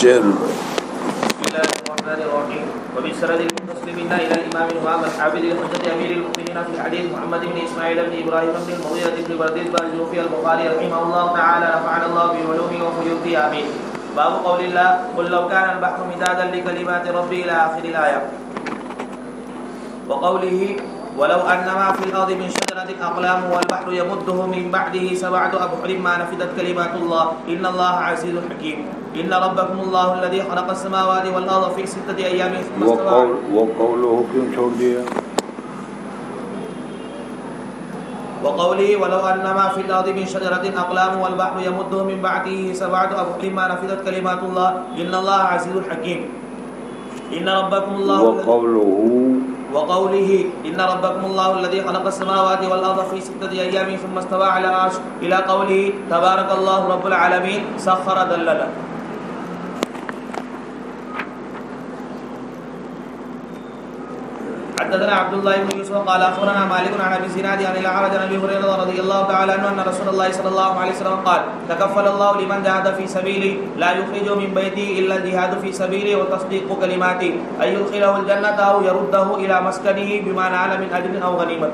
شعر بسم الله الرحمن الرحيم وبسند المسلمين الى الامام الامام الحافظ الحجة امير المؤمنين في الحديث محمد بن اسماعيل بن ابراهيم بن المغيرة بن برديس الجوفي البخاري رحمه الله تعالى نفعنا الله بعلومه وفيوضه امين. باب قول الله قل لو كان البحر مدادا لكلمات ربي الى اخر الايه. وقوله ولو ان ما في الارض من شجرة اقلام والبحر يمده من بعده 7 أبحر ما نفدت كلمات الله ان الله عزيز حكيم. ان ربكم الله الذي خلق السماوات والارض في 6 ايام ثم استوى. وقوله کیوں چھوڑ دیا؟ وقوله ولو ان ما في الارض من شجرة اقلام والبحر يمده من بعده 7 أبحر ما نفدت كلمات الله ان الله عزيز حكيم. ان ربكم الله وقوله ان ربكم الله الذي خلق السماوات والارض في 6 ايام ثم استوى على العرش الى قوله تبارك الله رب العالمين سخر ذللا. حدثنا عبد الله بن يوسف قال اخبرنا مالك عن ابي زناد عن الاعرج عن ابي هريره رضي الله تعالى عنه ان رسول الله صلى الله عليه وسلم قال تكفل الله لمن جاهد في سبيله لا يخرج من بيته الا الجهاد في سبيله وتصديق كلماته ان يدخله الجنه او يرده الى مسكنه بما نال من اجر او غنيمه.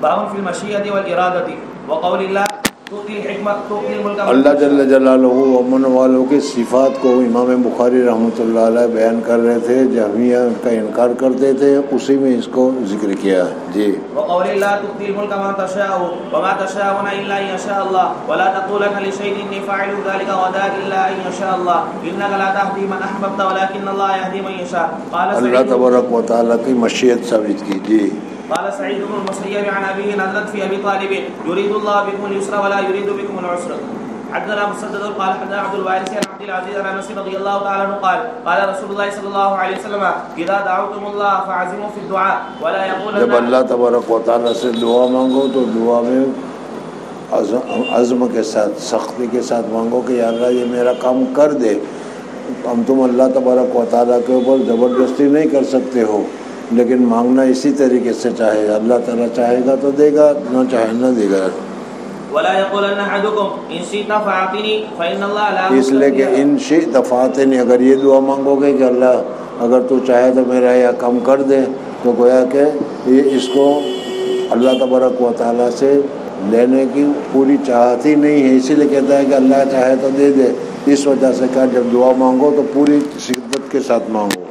باب في المشيئه والاراده. وقول الله اللہ جل جلالہ امن والوں کے صفات کو امام بخاری رحمۃ اللہ علیہ بیان کر رہے تھے. جہمیہ کا انکار کرتے تھے، اسی میں اس کو ذکر کیا. جی وقول اللہ تؤتی الملک من تشاء وما تشاءون الا ان يشاء الله ولا تقولن لشيء اني فاعل ذلك غدا الا ان يشاء الله انك لا تهدي من احببت ولكن الله يهدي من يشاء. اللہ تبارک و تعالیٰ کی مشیت ثابت کی. جی قال سعيد بن المسيب عن أبيه نزلت في أبي طالب يريد الله بكم اليسر ولا يريد بكم العسر. حدثنا مسدد قال حدثنا عبد الوارث عن عبد العزيز عن أنس رضي الله تعالى عنه قال قال رسول الله صلى الله عليه وسلم إذا دعوتم الله فعزموا في الدعاء ولا يقولن. جب اللہ تبارک و تعالیٰ سے دعا مانگو تو دعا میں عزم کے ساتھ، سختی کے ساتھ مانگو کہ یا اللہ یہ میرا کام کر دے. تم اللہ تبارک و تعالیٰ کے اوپر زبردستی نہیں کر سکتے ہو، لیکن مانگنا اسی طریقے سے چاہے. اللہ تعالیٰ چاہے گا تو دے گا، نہ چاہے نہ دے گا. ولا يقولن احدكم ان شئت فاعطني فان الله لا. اس لیے کہ ان شئت فاعطني، اگر یہ دعا مانگو گے کہ اللہ اگر تو چاہے تو میرا یہ کم کر دے، تو گویا کہ یہ اس کو اللہ تبارک و تعالیٰ سے لینے کی پوری چاہت ہی نہیں ہے. اسی لیے کہتا ہے کہ اللہ چاہے تو دے دے. اس وجہ سے کہا جب دعا مانگو تو پوری شدت کے ساتھ مانگو.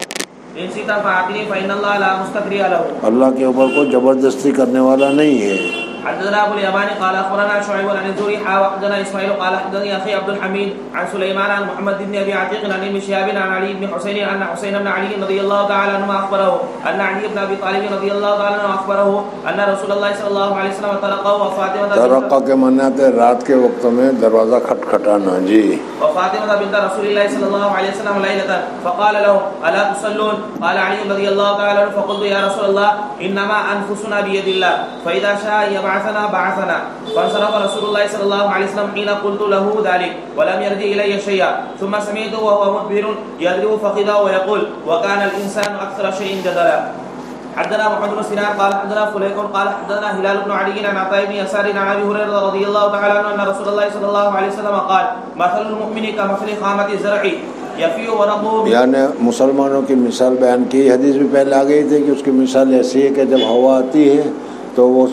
اللہ کے اوپر کوئی زبردستی کرنے والا نہیں ہے. حدثنا ابو اليمان قال اخبرنا شعيب عن الزهري وحدثنا اسماعيل قال حدثني اخي عبد الحميد عن سليمان عن محمد بن ابي عتيق عن ابن شهاب عن علي بن حسين ان حسين بن علي رضي الله تعالى عنه اخبره ان علي بن ابي طالب رضي الله تعالى عنه اخبره ان رسول الله صلى الله عليه وسلم تلقى وفاطمه ترقى کے معنی ہے رات کے وقت میں دروازہ کھٹکھٹانا. جی وفاطمه بنت رسول الله صلى الله عليه وسلم ليله فقال له الا تصلون قال علي رضي الله تعالى عنه فقلت يا رسول الله انما انفسنا بيد الله فاذا شاء بعثنا فانصرف رسول الله صلى الله عليه وسلم حين قلت له ذلك ولم يرجع الي شيئا ثم سمعته وهو مدبر يضرب فخذه ويقول وكان الانسان اكثر شيء جدلا. حدثنا محمد بن سنان قال حدثنا فليح قال حدثنا هلال بن علي عن عطاء بن يسار عن ابي هريره رضي الله تعالى عنه ان رسول الله صلى الله عليه وسلم قال مثل المؤمن كمثل خامة الزرع يفيء ورقه. یعنی مسلمانوں کی مثال بیان کی. حدیث بھی پہلے آ گئی تھی کہ اس کی مثال ایسی ہے کہ جب ہوا آتی ہے تو وہ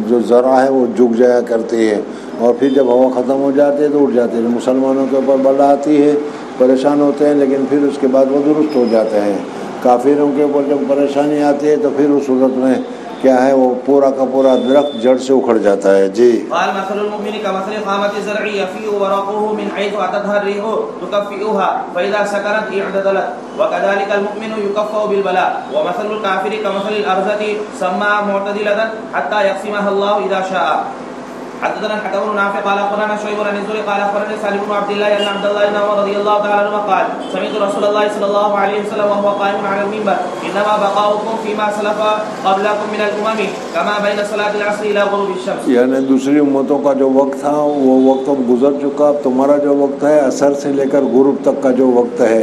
جو ذرا ہے وہ جھک جایا کرتی ہے، اور پھر جب ہوا ختم ہو جاتی ہے تو اٹھ جاتی ہے. مسلمانوں کے اوپر بلا آتی ہے، پریشان ہوتے ہیں، لیکن پھر اس کے بعد وہ درست ہو جاتے ہیں. کافروں کے اوپر جب پریشانی آتی ہے تو پھر اس صورت میں کیا ہے، وہ پورا کا پورا درخت جڑ سے اکھڑ جاتا ہے. جی قال مثل المؤمن كمثل خامة الزرع يفيء ورقه من حيث أتتها الريح تكفئها فإذا سكنت اعتدلت وكذلك المؤمن يكفأ بالبلاء ومثل الكافر كمثل الأرزة سماء معتدلة حتى يقسمها الله إذا شاء. حدثنا الحكم بن نافع قال اخبرنا شعيب بن الزهري قال اخبرني سالم بن عبد الله ان عبد الله بن عمر رضي الله تعالى عنهما قال سمعت رسول الله صلى الله عليه وسلم وهو قائم على المنبر انما بقاؤكم فيما سلف قبلكم من الامم كما بين صلاه العصر الى غروب الشمس. یعنی دوسری امتوں کا جو وقت تھا وہ وقت اب گزر چکا. اب تمہارا جو وقت ہے عصر سے لے کر غروب تک کا جو وقت ہے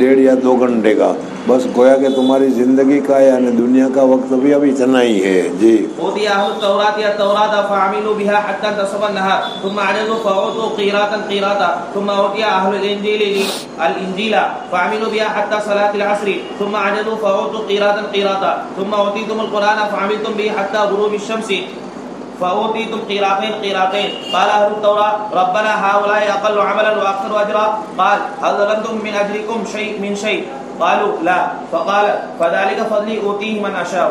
1.5 یا 2 گھنٹے کا، بس گویا کہ تمہاری زندگی کا یعنی دنیا کا وقت بھی اب اتنا ہی ہے. جی. اوتي اهل التوراة التوراة فعملوا بها حتى انتصف النهار ثم عجزوا فاعطوا قيراطا ثم اوتي اهل الانجيل فعملوا بها حتى صلاة العصر ثم عجزوا فاعطوا قيراطا ثم اوتيتم القرآن فعملتم به حتى غروب الشمس فأوتيتم قيراطين. قال أهل التوراة ربنا هؤلاء أقل عملا وأكثر أجرا. قال هل ظلمتم من أجركم شيء قالوا لا. فقال فذلك فضلي أوتيه من أشاء.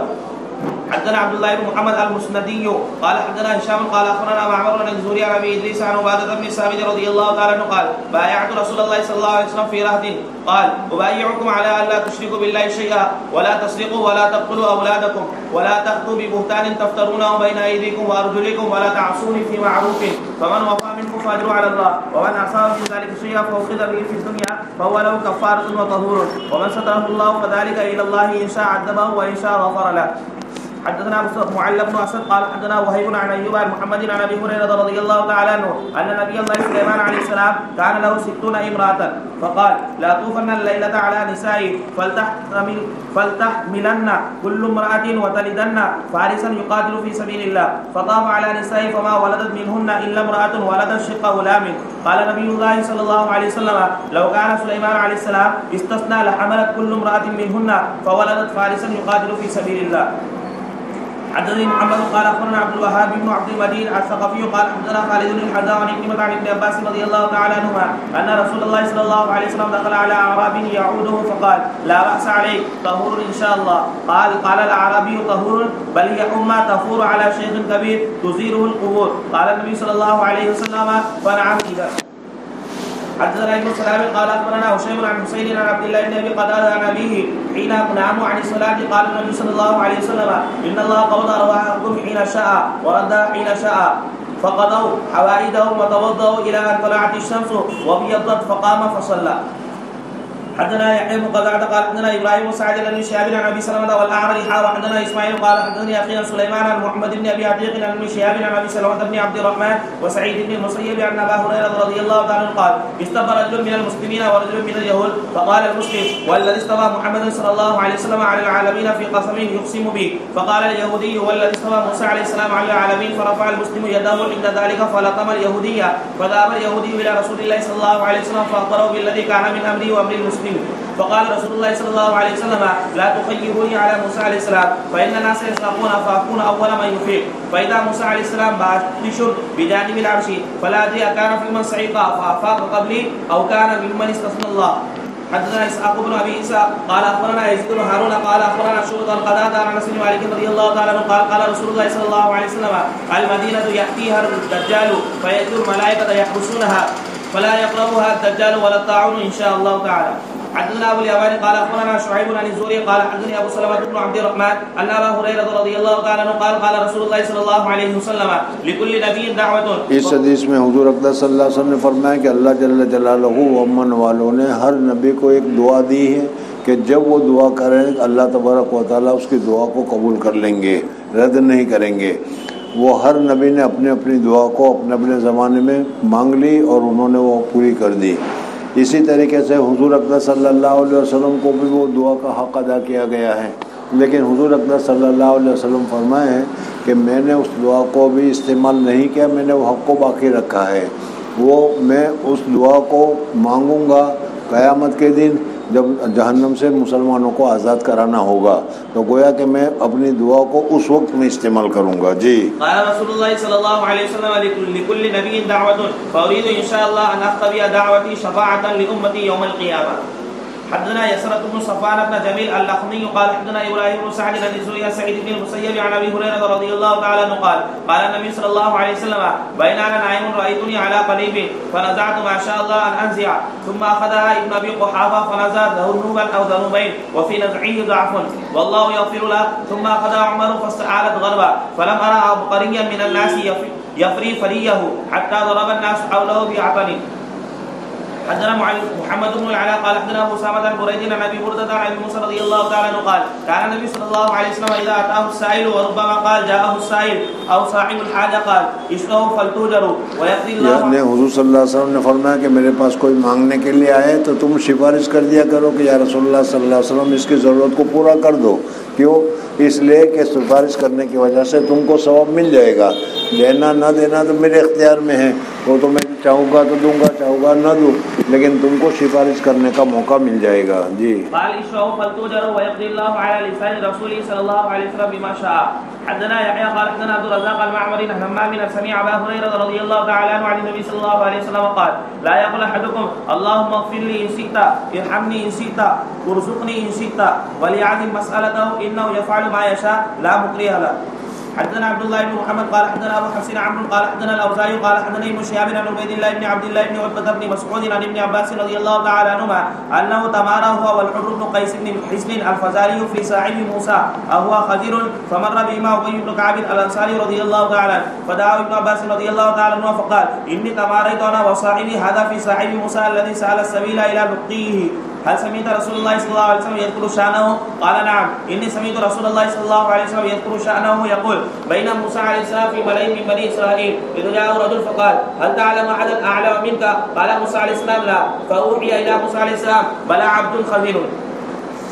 حدثنا عبد الله بن محمد المسندي قال حدثنا هشام قال اخبرنا معمر بن الزهري عن ابي ادريس عن عباده بن ثابت رضي الله تعالى عنه قال بايعت رسول الله صلى الله عليه وسلم في رهط قال ابايعكم على ان لا تشركوا بالله شيئا ولا تسرقوا ولا تقتلوا اولادكم ولا تاتوا ببهتان تفترونه بين ايديكم وارجلكم ولا تعصوني في معروف فمن وفى منكم فاجر على الله ومن اصاب من ذلك شيئا فاخذ به في الدنيا فهو له كفاره وطهور ومن ستره الله فذلك الى الله ان شاء عذبه وان شاء غفر له. حدثنا معل بن اسد قال حدثنا وهيب عن ايوب عن محمد عن ابي هريره رضي الله تعالى عنه ان نبي الله سليمان عليه السلام كان له 60 امراه فقال لا توفن الليله على نسائي فلتحملن كل امراه وتلدن فارسا يقاتل في سبيل الله فطاف على نسائي فما ولدت منهن الا امراه ولدت شق غلام. قال نبي الله صلى الله عليه وسلم لو كان سليمان عليه السلام استثنى لحملت كل امراه منهن فولدت فارسا يقاتل في سبيل الله. حدثني محمد قال اخبرنا عبد الوهاب بن عبد المجيد الثقفي قال حدثنا خالد بن الحذاء عن عن ابن عباس رضي الله تعالى عنهما ان رسول الله صلى الله عليه وسلم دخل على اعرابي يعوده فقال لا باس عليك طهور ان شاء الله. قال الاعرابي طهور بل هي حمى تفور على شيخ كبير تزيره القبور. قال النبي صلى الله عليه وسلم فنعم اذا. حدثنا ابن سلام قال اخبرنا هشيم عن حسين عن عبد الله بن ابي قتاده عن ابيه حين ناموا عن الصلاه قال النبي صلى الله عليه وسلم ان الله قبض ارواحكم حين شاء وردها حين شاء فقضوا حوائجهم وتوضؤوا الى ان طلعت الشمس وابيضت فقام فصلى. حدثنا يحيى بن قزعة قال حدثنا ابراهيم وسعد بن شهاب عن ابي سلمة والاعرج وحدثنا اسماعيل قال حدثني اخي سليمان عن محمد بن ابي عتيق عن ابن شهاب عن ابي سلمة بن عبد الرحمن وسعيد بن المسيب عن ابا هريرة رضي الله تعالى عنه قال استبى رجل من المسلمين ورجل من اليهود فقال المسلم والذي استبى محمد صلى الله عليه وسلم على العالمين في قسم يقسم به فقال اليهودي والذي استبى موسى عليه السلام على العالمين فرفع المسلم يده عند ذلك فلطم اليهودية فذهب اليهودي الى رسول الله صلى الله عليه وسلم فاخبره بالذي كان من امري وامر المسلم. فقال رسول الله صلى الله عليه وسلم لا تخيروني على موسى عليه السلام فإن الناس يسرقون فأكون أول من يفيق. فإذا موسى عليه السلام باطش بجانب العرش فلا أدري أكان في من صعق فأفاق قبلي أو كان ممن استثنى الله. حدثنا اسحاق بن ابي عيسى قال اخبرنا يزيد بن هارون قال اخبرنا شعبة القتادة عن انس بن مالك رضي الله تعالى عنه قال رسول الله صلى الله عليه وسلم المدينة يأتيها الدجال فيأتي الملائكة يحبسونها فلا يقربها الدجال ولا الطاعون ان شاء الله تعالى. حدثنا ابو اليماني قال اخبرنا شعيب عن الزهري قال حدثني ابو سلمة بن عبد الرحمن ان ابا هريرة رضي الله تعالى عنه قال رسول الله صلى الله عليه وسلم لكل نبي دعوة. اس حدیث میں حضور اقدس صلی اللہ علیہ وسلم نے فرمایا کہ اللہ جل جلالہ و امن والوں نے ہر نبی کو ایک دعا دی ہے کہ جب وہ دعا کریں اللہ تبارک و تعالیٰ اس کی دعا کو قبول کر لیں گے، رد نہیں کریں گے. وہ ہر نبی نے اپنے اپنی دعا کو اپنے اپنے زمانے میں مانگ لی اور انہوں نے وہ پوری کر دی. اسی طریقے سے حضور اقدس صلی اللہ علیہ وسلم کو بھی وہ دعا کا حق ادا کیا گیا ہے، لیکن حضور اقدس صلی اللہ علیہ وسلم فرمائے ہیں کہ میں نے اس دعا کو بھی استعمال نہیں کیا، میں نے وہ حق کو باقی رکھا ہے. وہ میں اس دعا کو مانگوں گا قیامت کے دن جب جہنم سے مسلمانوں کو آزاد کرانا ہوگا، تو گویا کہ میں اپنی دعا کو اس وقت میں استعمال کروں گا. جی. قال رسول الله صلى الله عليه وسلم لكل نبي دعوة فأريد إن شاء الله أن أختبئ دعوتي شفاعة لأمتي يوم القيامة. حدثنا يسرة بن صفوان بن جميل اللخمي قال حدثنا إبراهيم بن سعد عن الزهري سعيد بن المسيب عن أبي هريرة رضي الله تعالى عنه قال النبي صلى الله عليه وسلم بين أنا نائم رأيتني على قليب فنزعت ما شاء الله أن أنزع ثم أخذها ابن أبي قحافة فنزع ذنوبا أو ذنوبين وفي نزعه ضعف والله يغفر له ثم أخذها عمر فاستعالت غربا فلم أرى عبقريا من الناس يفري فريه حتى ضرب الناس حوله بعقل. حدثنا محمد بن العلاء قال حدثنا أسامة بن بريد عن أبي بردة عن أبي موسى رضي الله تعالى عنه قال كان النبي صلى الله عليه وسلم إذا أتاه السائل وربما قال جاءه السائل أو صاحب الحاجة قال اشتروا فلتوجروا ويقضي الله. یعنی حضور صلی اللہ علیہ وسلم نے فرمایا کہ میرے پاس کوئی مانگنے کے لیے آئے تو تم سفارش کر دیا کرو کہ یا رسول اللہ صلی اللہ علیہ وسلم اس کی ضرورت کو پورا کر دو. کیوں؟ اس لیے کہ سفارش کرنے کی وجہ سے تم کو ثواب مل جائے گا. دینا نہ دینا تو میرے اختیار میں ہے، وہ تو میں چاہوں گا تو دوں گا، چاہوں گا نہ دوں، لیکن تم کو سفارش کرنے کا موقع مل جائے گا. جی. قال اشروا فلتوجروا ويقضي الله على لسان رسوله صلى الله عليه وسلم بما شاء. حدثنا يحيى قال حدثنا عبد الرزاق المعمري عن همام سمع ابا هريره رضي الله تعالى عنه عن النبي صلى الله عليه وسلم قال لا يقول احدكم اللهم اغفر لي ان شئت ارحمني ان شئت وارزقني ان شئت وليعظم مسألته انه يفعل ما يشاء لا مكره له. حدثنا عبد الله بن محمد قال حدثنا ابو حفص عمرو قال حدثنا الاوزاعي قال حدثنا ابن شهاب عن عبيد الله بن عبد الله بن عتبة بن مسعود عن ابن عباس رضي الله تعالى عنهما انه تمارى هو والحر بن قيس بن حصن الفزاري في ساعد موسى وهو خدير فمر بهما ابي بن كعب الانصاري رضي الله تعالى عنه فدعا ابن عباس رضي الله تعالى عنه فقال اني تماريت انا وصاحبي هذا في ساعد موسى الذي سال السبيل الى لقيه هل سمعت رسول الله صلى الله عليه وسلم يذكر شأنه؟ قال نعم إني سمعت رسول الله صلى الله عليه وسلم يذكر شأنه يقول بين موسى عليه السلام في ملئ من بني إسرائيل إذ جاءه رجل فقال هل تعلم أحدا أعلم منك؟ قال موسى عليه السلام لا. فأوحي إلى موسى عليه السلام بلى عبد خبير.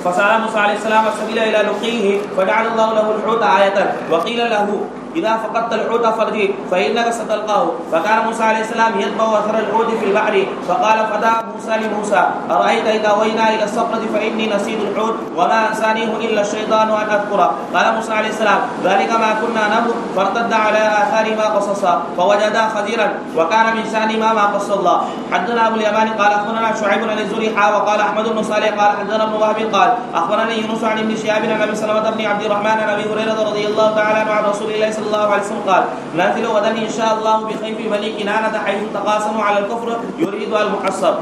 فسأل موسى عليه السلام السبيل إلى لقيه فجعل الله له الحوت آية وقيل له إذا فقدت الحوت فارجع فإنك ستلقاه. فكان موسى عليه السلام يتبع أثر الحوت في البحر فقال فدعا موسى لموسى أرأيت إذا أوينا إلى الصخرة فإني نسيت الحوت وما أنسانيه إلا الشيطان أن أذكره. قال موسى عليه السلام ذلك ما كنا نبغ فارتد على آثارهما قصصا فوجدا خضيرا وكان من شأنهما ما قص الله. حدثنا أبو اليمان قال أخبرنا شعيب عن الزهري وقال أحمد بن صالح قال حدثنا ابن وهب قال أخبرني يونس عن ابن شهاب عن أبي سلمة بن عبد الرحمن عن أبي هريرة رضي الله تعالى عنه عن رسول الله صلى الله عليه وسلم قال نازل غدا إن شاء الله بخيف بني كنانة حيث تقاسموا على الكفر يريد المحصب.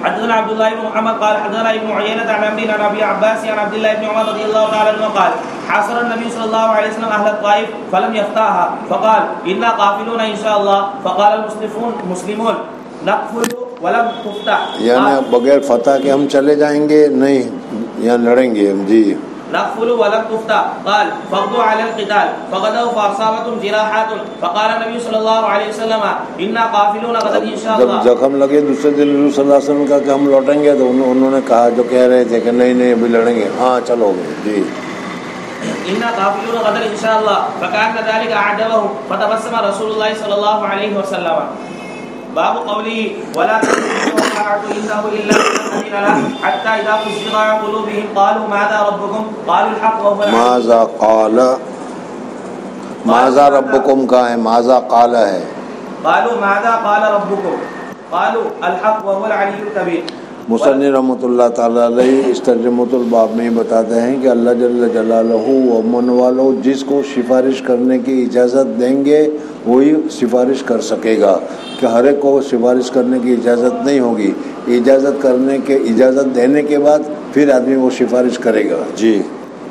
حدثنا عبد الله بن محمد قال حدثنا ابن عيينة عن عمرو عن أبي عباس عن عبد الله بن عمر رضي الله تعالى عنه قال حاصر النبي صلى الله عليه وسلم أهل الطائف فلم يفتحها فقال إنا قافلون إن شاء الله. فقال المسلمون نقفل ولم تفتح. یعنی بغیر فتح کے ہم چلے جائیں گے نہیں، یہاں لڑیں گے ہم. جی. نقفل ولم تفتح. قال فغدوا على القتال فغدوا فأصابتهم جراحات فقال النبي صلى الله عليه وسلم إنا قافلون غدا إن شاء الله. جب زخم لگے دوسرے دن رسول صلی اللہ علیہ وسلم کا کہ ہم لوٹیں گے تو انہوں نے کہا جو کہہ رہے تھے کہ نہیں ابھی لڑیں گے، ہاں چلو گے. جی. إنا قافلون غدا إن شاء الله. فكان ذلك أعجبهم فتبسم رسول الله صلى الله عليه وسلم. باب قوله ولا تنسوا إنه إلا أذن له حتى إذا فزع عن قلوبهم قالوا ماذا ربكم؟ قالوا الحق وهو ماذا قال ماذا ربكم کا ہے، ماذا قال ہے. قالوا ماذا قال ربكم؟ قالوا الحق وهو العلي الكبير. مصنف رحمۃ اللہ تعالیٰ علیہ اس ترجمۃ الباب میں بتاتے ہیں کہ اللہ جل جلالہ و من والو جس کو سفارش کرنے کی اجازت دیں گے وہی سفارش کر سکے گا، کہ ہر ایک کو سفارش کرنے کی اجازت نہیں ہوگی. اجازت دینے کے بعد پھر آدمی وہ سفارش کرے گا. جی.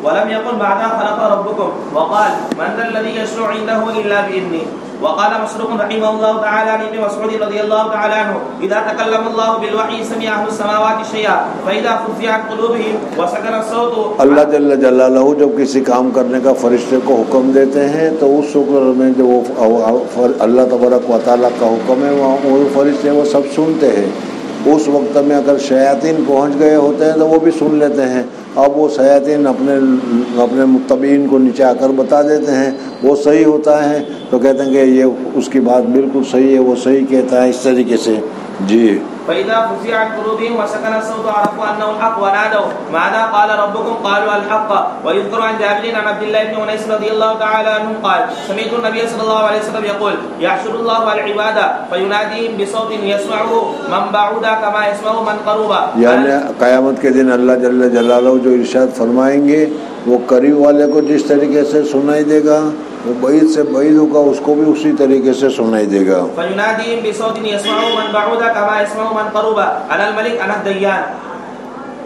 ولم يقل ماذا خلق ربكم وقال من ذا الذي يشرع عنده الا باذنه. وقال مسروق رحمه الله تعالى عن ابن مسعود رضي الله تعالى عنه اذا تكلم الله بالوحي سمع اهل السماوات شيئا فاذا فزع عن قلوبهم وسكن الصوت. اللہ جل جلالہ جب کسی کام کرنے کا فرشتے کو حکم دیتے ہیں تو اس وقت میں جو اللہ تبارک و تعالیٰ کا حکم ہے وہ فرشتے وہ سب سنتے ہیں. اس وقت میں اگر شیاطین پہنچ گئے ہوتے ہیں تو وہ بھی سن لیتے ہیں. اب وہ شیاطین اپنے متبعین کو نیچے آ کر بتا دیتے ہیں، وہ صحیح ہوتا ہے تو کہتے ہیں کہ یہ اس کی بات بالکل صحیح ہے، وہ صحیح کہتا ہے، اس طریقے سے. جی. فإذا فزع عن قلوبهم وسكن الصوت عرفوا أنه الحق ونادوا ماذا قال ربكم قالوا الحق. ويذكر عن جابر عن عبد الله بن أنيس رضي الله تعالى عنه قال سمعت النبي صلى الله عليه وسلم يقول يحشر الله العباد فيناديهم بصوت يسمعه من بعد كما يسمع من قرب. یعنی قیامت کے دن اللہ جل جلالہ جو ارشاد فرمائیں گے وہ قریب والے کو جس طریقے سے سنائی دے گا وہ بعید سے بعید ہوگا اس کو بھی اسی طریقے سے سنائی دے گا. فيناديهم بصوت يسمعه من بعد كما يسمع من قرب انا الملك انا الديان.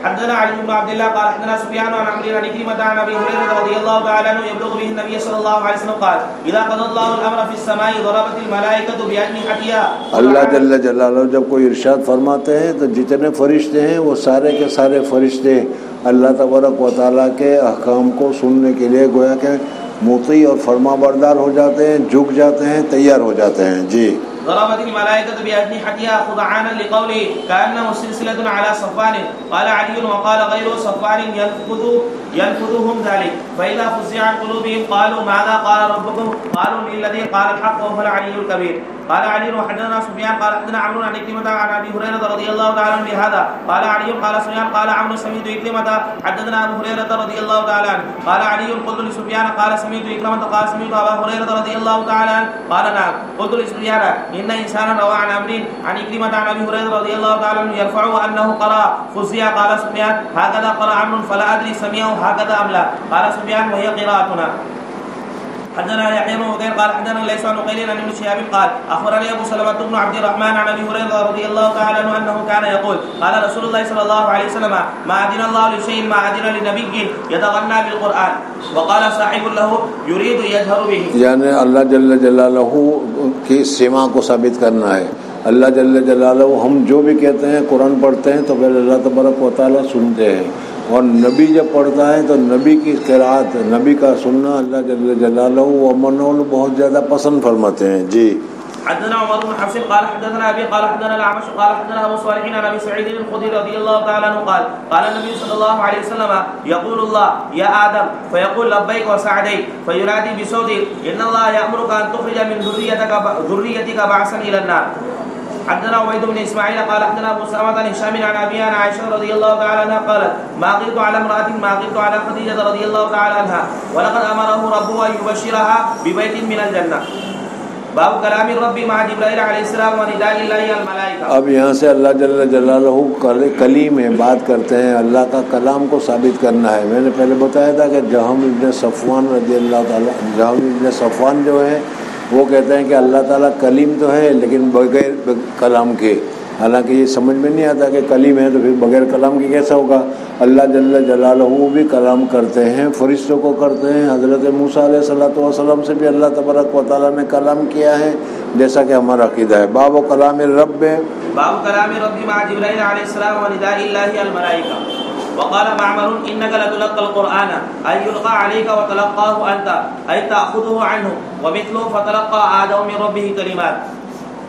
حدثنا علي بن عبد الله قال حدثنا سفيان عن عمرو عن كلمة عن ابي هريرة رضي الله تعالى عنه يبلغ به النبي صلى الله عليه وسلم قال اذا قضى الله الامر في السماء ضربت الملائكة باجنحتها. اللہ جل جلالہ جب کوئی ارشاد فرماتے ہیں تو جتنے فرشتے ہیں وہ سارے کے سارے فرشتے اللہ تبارک و تعالیٰ کے احکام کو سننے کے لیے گویا کہ مطیع اور فرما بردار ہو جاتے ہیں، جھک جاتے ہیں، تیار ہو جاتے ہیں. جی ضربت الملائكة بأجنحتها خضعانا لقوله كأنه سلسلة على صفوان. قال علي وقال غير صفوان ينفذهم ذلك فإذا فزع عن قلوبهم قالوا ماذا قال ربكم قالوا للذي قال الحق وهو العلي الكبير. قال علي وحدثنا سفيان قال حدثنا عمرو عن كلمة عن أبي هريرة رضي الله تعالى عنه بهذا. قال علي قال سفيان قال عمرو سمعت كلمة حدثنا أبو هريرة رضي الله تعالى عنه. قال علي قلت لسفيان قال سمعت كلمة قال سمعت أبا هريرة رضي الله تعالى عنه. قال نعم. قلت لسفيان إن إنسانا روى عن عمرو عن كلمة عن أبي هريرة رضي الله تعالى عنه يرفعه أنه قرأ فزع. قال سفيان هكذا قرأ عمرو فلا أدري سمعه هكذا أم لا. قال سفيان وهي قراءتنا. حدثنا يحيى بن بكير قال حدثنا ليس عن قيل عن ابن شهاب قال اخبرني ابو سلمة بن عبد الرحمن عن ابي هريرة رضي الله تعالى عنه انه كان يقول قال رسول الله صلى الله عليه وسلم ما اذن الله لشيء ما اذن لنبي يتغنى بالقران. وقال صاحب له يريد يجهر به. یعنی اللہ جل جلالہ کی سما کو ثابت کرنا ہے. اللہ جل جلالہ ہم جو بھی کہتے ہیں قرآن پڑھتے ہیں تو پھر اللہ تبارک و تعالیٰ سنتے ہیں، اور نبی جب پڑھتا ہے تو نبی کی قرأت، نبی کا سننا اللہ جل جلالہ و امن بہت زیادہ پسند فرماتے ہیں. جی حدثنا عمر بن حفص قال حدثنا ابي قال حدثنا الاعمش قال حدثنا ابو صالح عن ابي سعيد الخدري رضي الله تعالى عنه قال قال النبي صلى الله عليه وسلم يقول الله يا ادم فيقول لبيك وسعديك فينادي بصوت ان الله يأمرك ان تخرج من ذريتك بعثا الى النار. حدثنا عبيد بن اسماعيل قال حدثنا ابو سلمة عن هشام عن ابي عن عائشة رضي الله تعالى عنها قالت ما غرت على امرأة ما غرت على خديجة رضي الله تعالى عنها ولقد امره ربه ان يبشرها ببيت من الجنة. باب کلام الرب مع جبرائیل علیہ السلام و نداء اللہ الملائکہ. اب یہاں سے اللہ جل جلالہ کلیم ہے، بات کرتے ہیں، اللہ کا کلام کو ثابت کرنا ہے. میں نے پہلے بتایا تھا کہ جہم ابن صفوان رضی اللہ تعالیٰ، جہم ابن صفوان جو ہے وہ کہتے ہیں کہ اللہ تعالیٰ کلیم تو ہے لیکن بغیر کلام کے. حالانکہ یہ سمجھ میں نہیں آتا کہ کلیم ہے تو پھر بغیر کلام کے کیسا ہوگا. اللہ جل جلالہ بھی کلام کرتے ہیں، فرشتوں کو کرتے ہیں. حضرت موسیٰ علیہ الصلوۃ والسلام سے بھی اللہ تبارک و تعالیٰ نے کلام کیا ہے، جیسا کہ ہمارا عقیدہ ہے. باب کلام الرب، باب کلام الرب مع جبرائیل علیہ السلام و نداء اللہ الملائکہ. وقال معمر انك لتلقى القران اي يلقى عليك وتلقاه انت اي تاخذه عنه ومثله فتلقى آدم من ربه كلمات.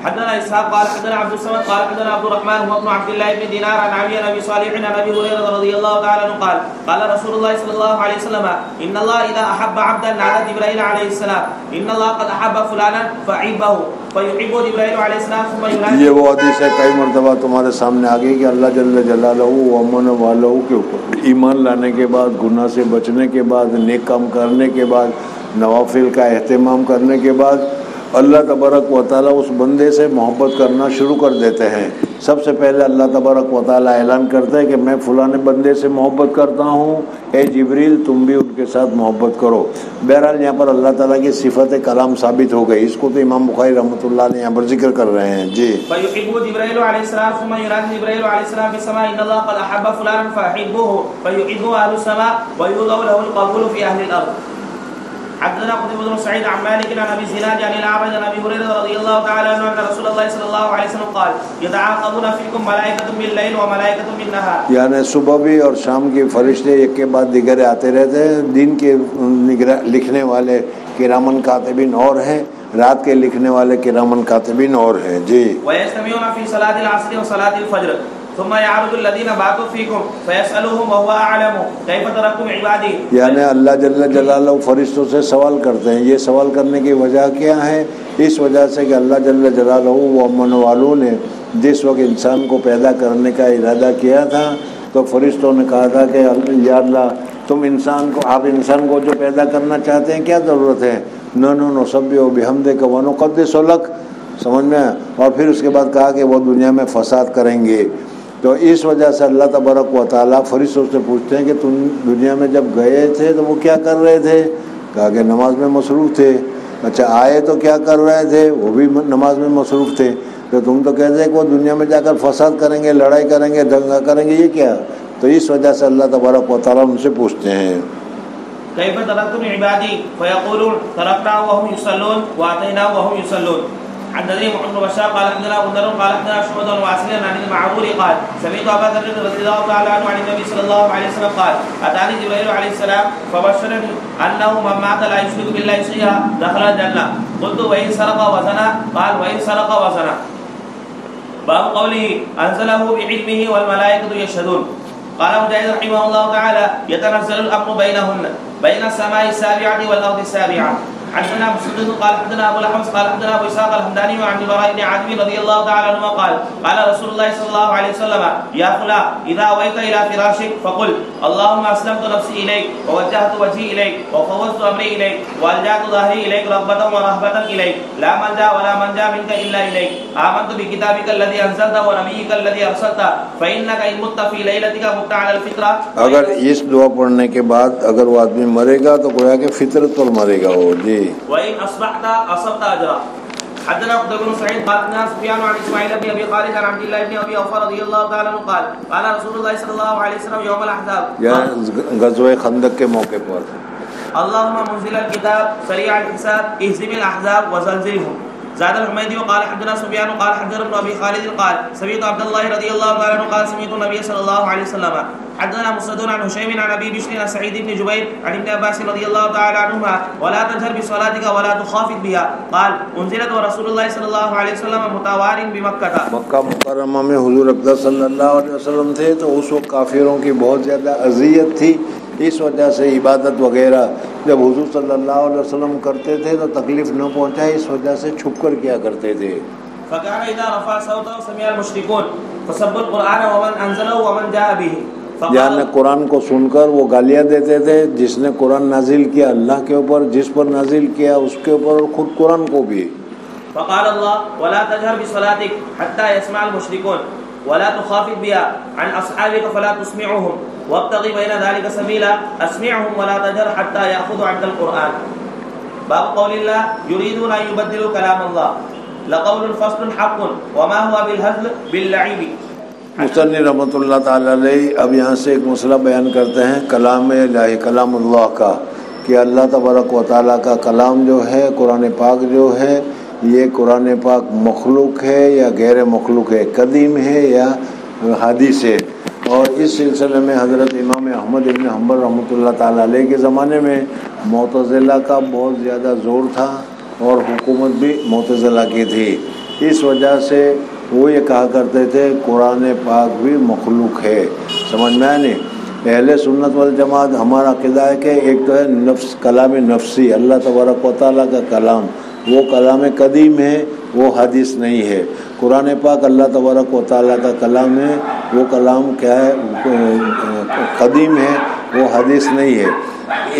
حدثنا اسحاق قال حدثنا عبد الصمد قال حدثنا عبد الرحمن هو ابن عبد الله بن دينار عن ابي صالح عن ابي هريره رضي الله تعالى عنه قال قال رسول الله صلى الله عليه وسلم ان الله اذا احب عبدا نادى جبرائيل عليه السلام ان الله قد احب فلانا فاحبه فيحب جبرائيل عليه السلام ثم ينادي. یہ وہ حدیث ہے کئی مرتبہ تمہارے سامنے آ گئی کہ اللہ جل جلالہ و امن والوں کے اوپر ایمان لانے کے بعد، گناہ سے بچنے کے بعد، نیک کام کرنے کے بعد، نوافل کا اہتمام کرنے کے بعد اللہ تبارک و تعالیٰ اس بندے سے محبت کرنا شروع کر دیتے ہیں. سب سے پہلے اللہ تبارک و تعالیٰ اعلان کرتے ہیں کہ میں فلاں بندے سے محبت کرتا ہوں، اے جبریل تم بھی ان کے ساتھ محبت کرو. بہرحال یہاں پر اللہ تعالیٰ کی صفت کلام ثابت ہو گئی. اس کو تو امام بخاری رحمۃ اللہ علیہ یہاں پر ذکر کر رہے ہیں. جی فيحب جبرائيل عليه السلام ثم ينادي جبرائيل عليه السلام في السماء ان الله قد احب فلانا فاحبوه فيحبه اهل السماء ويوضع له القبول في اهل الارض. حدثنا قتيبة بن سعيد عن مالك عن ابي زناد عن الاعرج عن ابي هريرة رضي الله تعالى عنه ان رسول الله صلى الله عليه وسلم قال يتعاقبون فيكم ملائكة بالليل وملائكة بالنهار. یعنی صبح بھی اور شام کے فرشتے ایک کے بعد دیگر آتے رہتے ہیں. دن کے لکھنے والے کرامن کاتبین اور ہیں، رات کے لکھنے والے کرامن کاتبین اور ہیں. جی ويجتمعون في صلاة العصر وصلاة الفجر ثم يعرض الذين باتوا فيكم فيسألهم وهو أعلم كيف تركتم عبادي. یعنی اللہ جل جلالہ فرشتوں سے سوال کرتے ہیں. یہ سوال کرنے کی وجہ کیا ہے؟ اس وجہ سے کہ اللہ جل جلالہ و امن والوں نے جس وقت انسان کو پیدا کرنے کا ارادہ کیا تھا تو فرشتوں نے کہا تھا کہ یا اللہ تم انسان کو، آپ انسان کو جو پیدا کرنا چاہتے ہیں کیا ضرورت ہے؟ نو سبح بحمدک ونقدس لک. سمجھ میں؟ اور پھر اس کے بعد کہا کہ وہ دنیا میں فساد کریں گے. تو اس وجہ سے اللہ تبارک و تعالیٰ فرشتوں سے پوچھتے ہیں کہ تم دنیا میں جب گئے تھے تو وہ کیا کر رہے تھے؟ کہا کہ نماز میں مصروف تھے. اچھا آئے تو کیا کر رہے تھے؟ وہ بھی نماز میں مصروف تھے. تو تم تو کہتے ہیں کہ وہ دنیا میں جا کر فساد کریں گے، لڑائی کریں گے، دنگا کریں گے. یہ کیا؟ تو اس وجہ سے اللہ تبارک و تعالیٰ ان سے پوچھتے ہیں كيف تركتم عبادي فيقولون تركنا وهم يصلون واتينا وهم يصلون. حدثني محمد بن بشار قال حدثنا ابو ذر قال حدثنا شعبة وعسير عن المعرور قال سمعت ابا ذر رضي الله تعالى عنه عن النبي صلى الله عليه وسلم قال اتاني جبريل عليه السلام فبشرني انه من مات لا يشرك بالله شيئا دخل الجنه. قلت وان سرق وزنا قال وان سرق وزنا. باب قوله انزله بعلمه والملائكه يشهدون. قال مجاهد رحمه الله تعالى يتنزل الامر بينهن بين السماء السابعه والارض السابعه. حدثنا مسدد قال حدثنا ابو الاحوص قال حدثنا ابو اسحاق الحمداني وعن البراء بن عازب رضي الله تعالى عنهما قال قال رسول الله صلى الله عليه وسلم يا فلان اذا اويت الى فراشك فقل اللهم اسلمت نفسي اليك ووجهت وجهي اليك وفوضت امري اليك والجات ظهري اليك رغبه ورهبه اليك لا ملجا ولا منجا منك الا اليك امنت بكتابك الذي انزلت ونبيك الذي ارسلت فانك ان مت في ليلتك مت على الفطره. اگر اس دعا پڑھنے کے بعد اگر وہ آدمی مرے گا تو گویا کہ فطرت پر مرے گا وہ. جی وإن أصبحت أصبت أجرا. حدثنا قتيبة بن سعيد قال حدثنا سفيان عن إسماعيل بن أبي خالد عن عبد الله بن أبي أوفى رضي الله تعالى عنه قال قال رسول الله صلى الله عليه وسلم يوم الأحزاب غزوہ خندق کے موقع پر اللهم منزل الكتاب سريع الحساب اهزم الأحزاب وزلزلهم. زاد الحميدي وقال حدثنا سفيان قال حدثنا ابن ابي خالد قال سمعت عبد الله رضي الله تعالى عنه قال سمعت النبي صلى الله عليه وسلم. حدثنا مسدد عن هشيم عن ابي بشر عن سعيد بن جبير عن ابن عباس رضي الله تعالى عنهما ولا تجهر بصلاتك ولا تخافت بها قال انزلت ورسول الله صلى الله عليه وسلم متوار بمكة. مکہ مکرمہ میں حضور اقدس صلی اللہ علیہ وسلم تھے تو اس وقت کافروں کی بہت زیادہ اذیت تھی. اس وجہ سے عبادت وغیرہ جب حضور صلی اللہ علیہ وسلم کرتے تھے تو تکلیف نہ پہنچائے اس وجہ سے چھپ کر کیا کرتے تھے. فكان اذا رفع صوته سمع المشركون فسبوا القرآن ومن انزله ومن جاء به. یعنی قرآن کو سن کر وہ گالیاں دیتے تھے جس نے قرآن نازل کیا اللہ کے اوپر جس پر نازل کیا اس کے اوپر اور خود قرآن کو بھی. فقال الله ولا تجهر بصلاتك حتى يسمع المشركون ولا تخافت بها عن اصحابك فلا تسمعهم وابتغي بين ذلك سبيلا اسمعهم ولا تجهر حتى ياخذوا عنك القرآن. باب قول الله يريدون ان يبدلوا كلام الله لقول فصل حق وما هو بالهزل باللعب. مصنف رحمۃ اللہ تعالی علیہ اب یہاں سے ایک مسئلہ بیان کرتے ہیں کلام الہی کلام اللہ کا کہ اللہ تبارک و تعالیٰ کا کلام جو ہے قرآن پاک جو ہے یہ قرآن پاک مخلوق ہے یا غیر مخلوق ہے قدیم ہے یا حدیث ہے. اور اس سلسلے میں حضرت امام احمد ابن حنبل رحمۃ اللہ تعالی علیہ کے زمانے میں معتزلہ کا بہت زیادہ زور تھا اور حکومت بھی معتزلہ کی تھی. اس وجہ سے وہ یہ کہا کرتے تھے قرآن پاک بھی مخلوق ہے. سمجھ میں نہیں. اہل سنت والجماعت ہمارا عقیدہ ہے کہ ایک تو ہے نفس کلام نفسی اللہ تبارک و تعالیٰ کا کلام وہ کلام قدیم ہے وہ حدیث نہیں ہے. قرآن پاک اللہ تبارک و تعالیٰ کا کلام ہے وہ کلام کیا ہے قدیم ہے وہ حدیث نہیں ہے.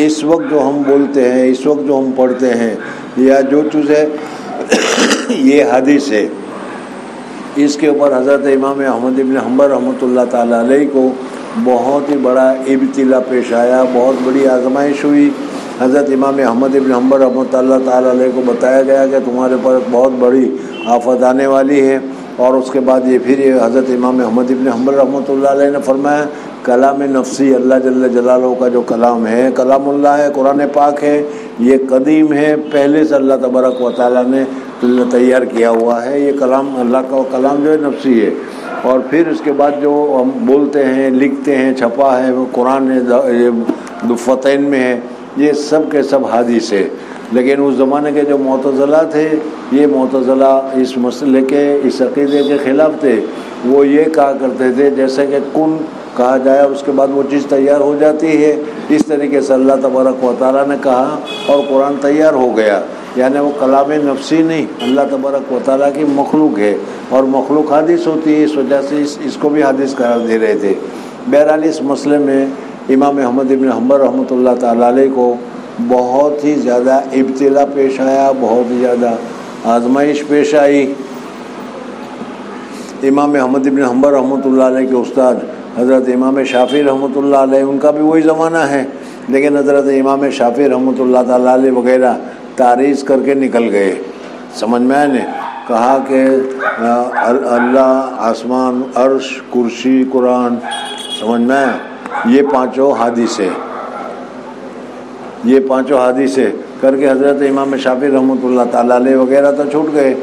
اس وقت جو ہم بولتے ہیں اس وقت جو ہم پڑھتے ہیں یا جو چیز ہے یہ حدیث ہے. اس کے اوپر حضرت امام احمد ابن حنبل رحمۃ اللہ تعالیٰ علیہ کو بہت ہی بڑا ابتلا پیش آیا بہت بڑی آزمائش ہوئی. حضرت امام احمد ابن حنبل رحمۃ اللہ تعالیٰ علیہ کو بتایا گیا کہ تمہارے پر بہت بڑی آفت آنے والی ہے. اور اس کے بعد یہ پھر حضرت امام احمد ابن حنبل رحمۃ اللہ علیہ نے فرمایا کلام نفسی اللہ جل جلالہ کا جو کلام ہے کلام اللہ ہے قرآن پاک ہے یہ قدیم ہے پہلے سے اللہ تبارک و تعالیٰ نے تیار کیا ہوا ہے. یہ کلام اللہ کا کلام جو ہے نفسی ہے. اور پھر اس کے بعد جو ہم بولتے ہیں لکھتے ہیں چھپا ہے وہ قرآن دفتین میں ہے یہ سب کے سب حدیث ہے. لیکن اس زمانے کے جو معتزلہ تھے یہ معتزلہ اس مسئلے کے اس عقیدے کے خلاف تھے. وہ یہ کہا کرتے تھے جیسے کہ کن کہا جائے اور اس کے بعد وہ چیز تیار ہو جاتی ہے. اس طریقے سے اللہ تبارک و تعالیٰ نے کہا اور قرآن تیار ہو گیا. یعنی وہ کلام نفسی نہیں اللہ تبارک و تعالیٰ کی مخلوق ہے اور مخلوق حدیث ہوتی ہے. اس وجہ سے اس کو بھی حدیث قرار دے رہے تھے. بہرحال اس مسئلے میں امام احمد ابن حنبل رحمۃ اللہ تعالیٰ علیہ کو بہت ہی زیادہ ابتلا پیش آیا بہت ہی زیادہ آزمائش پیش آئی. امام احمد ابن حنبل رحمۃ اللہ علیہ کے استاد حضرت امام شافعی رحمۃ اللہ علیہ ان کا بھی وہی زمانہ ہے لیکن حضرت امام شافعی رحمۃ اللہ تعالیٰ علیہ وغیرہ تعریض کر کے نکل گئے. سمجھ میں آئے نے کہا کہ اللہ آسمان عرش کرسی قرآن سمجھ میں آیا؟ یہ پانچوں حدیثیں کر کے حضرت امام شافعی رحمۃ اللہ تعالیٰ علیہ وغیرہ تو چھوٹ گئے،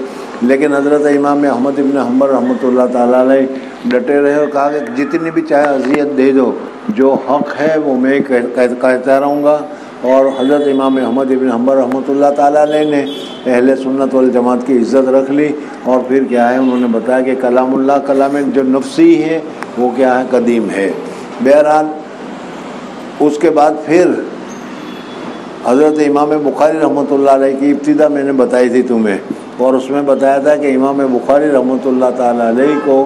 لیکن حضرت امام احمد ابن حنبل رحمۃ اللہ تعالیٰ علیہ ڈٹے رہے اور کہا کہ جتنی بھی چاہے اذیت دے دو، جو حق ہے وہ میں کہتا رہوں گا۔ اور حضرت امام احمد ابن حنبل رحمۃ اللہ تعالیٰ علیہ نے اہل سنت والجماعت کی عزت رکھ لی، اور پھر کیا ہے انہوں نے بتایا کہ کلام اللہ کلام جو نفسی ہے وہ کیا ہے، قدیم ہے۔ بہرحال اس کے بعد پھر حضرت امام بخاری رحمۃ اللہ علیہ کی ابتدا میں نے بتائی تھی تمہیں، اور اس میں بتایا تھا کہ امام بخاری رحمۃ اللہ تعالیٰ علیہ کو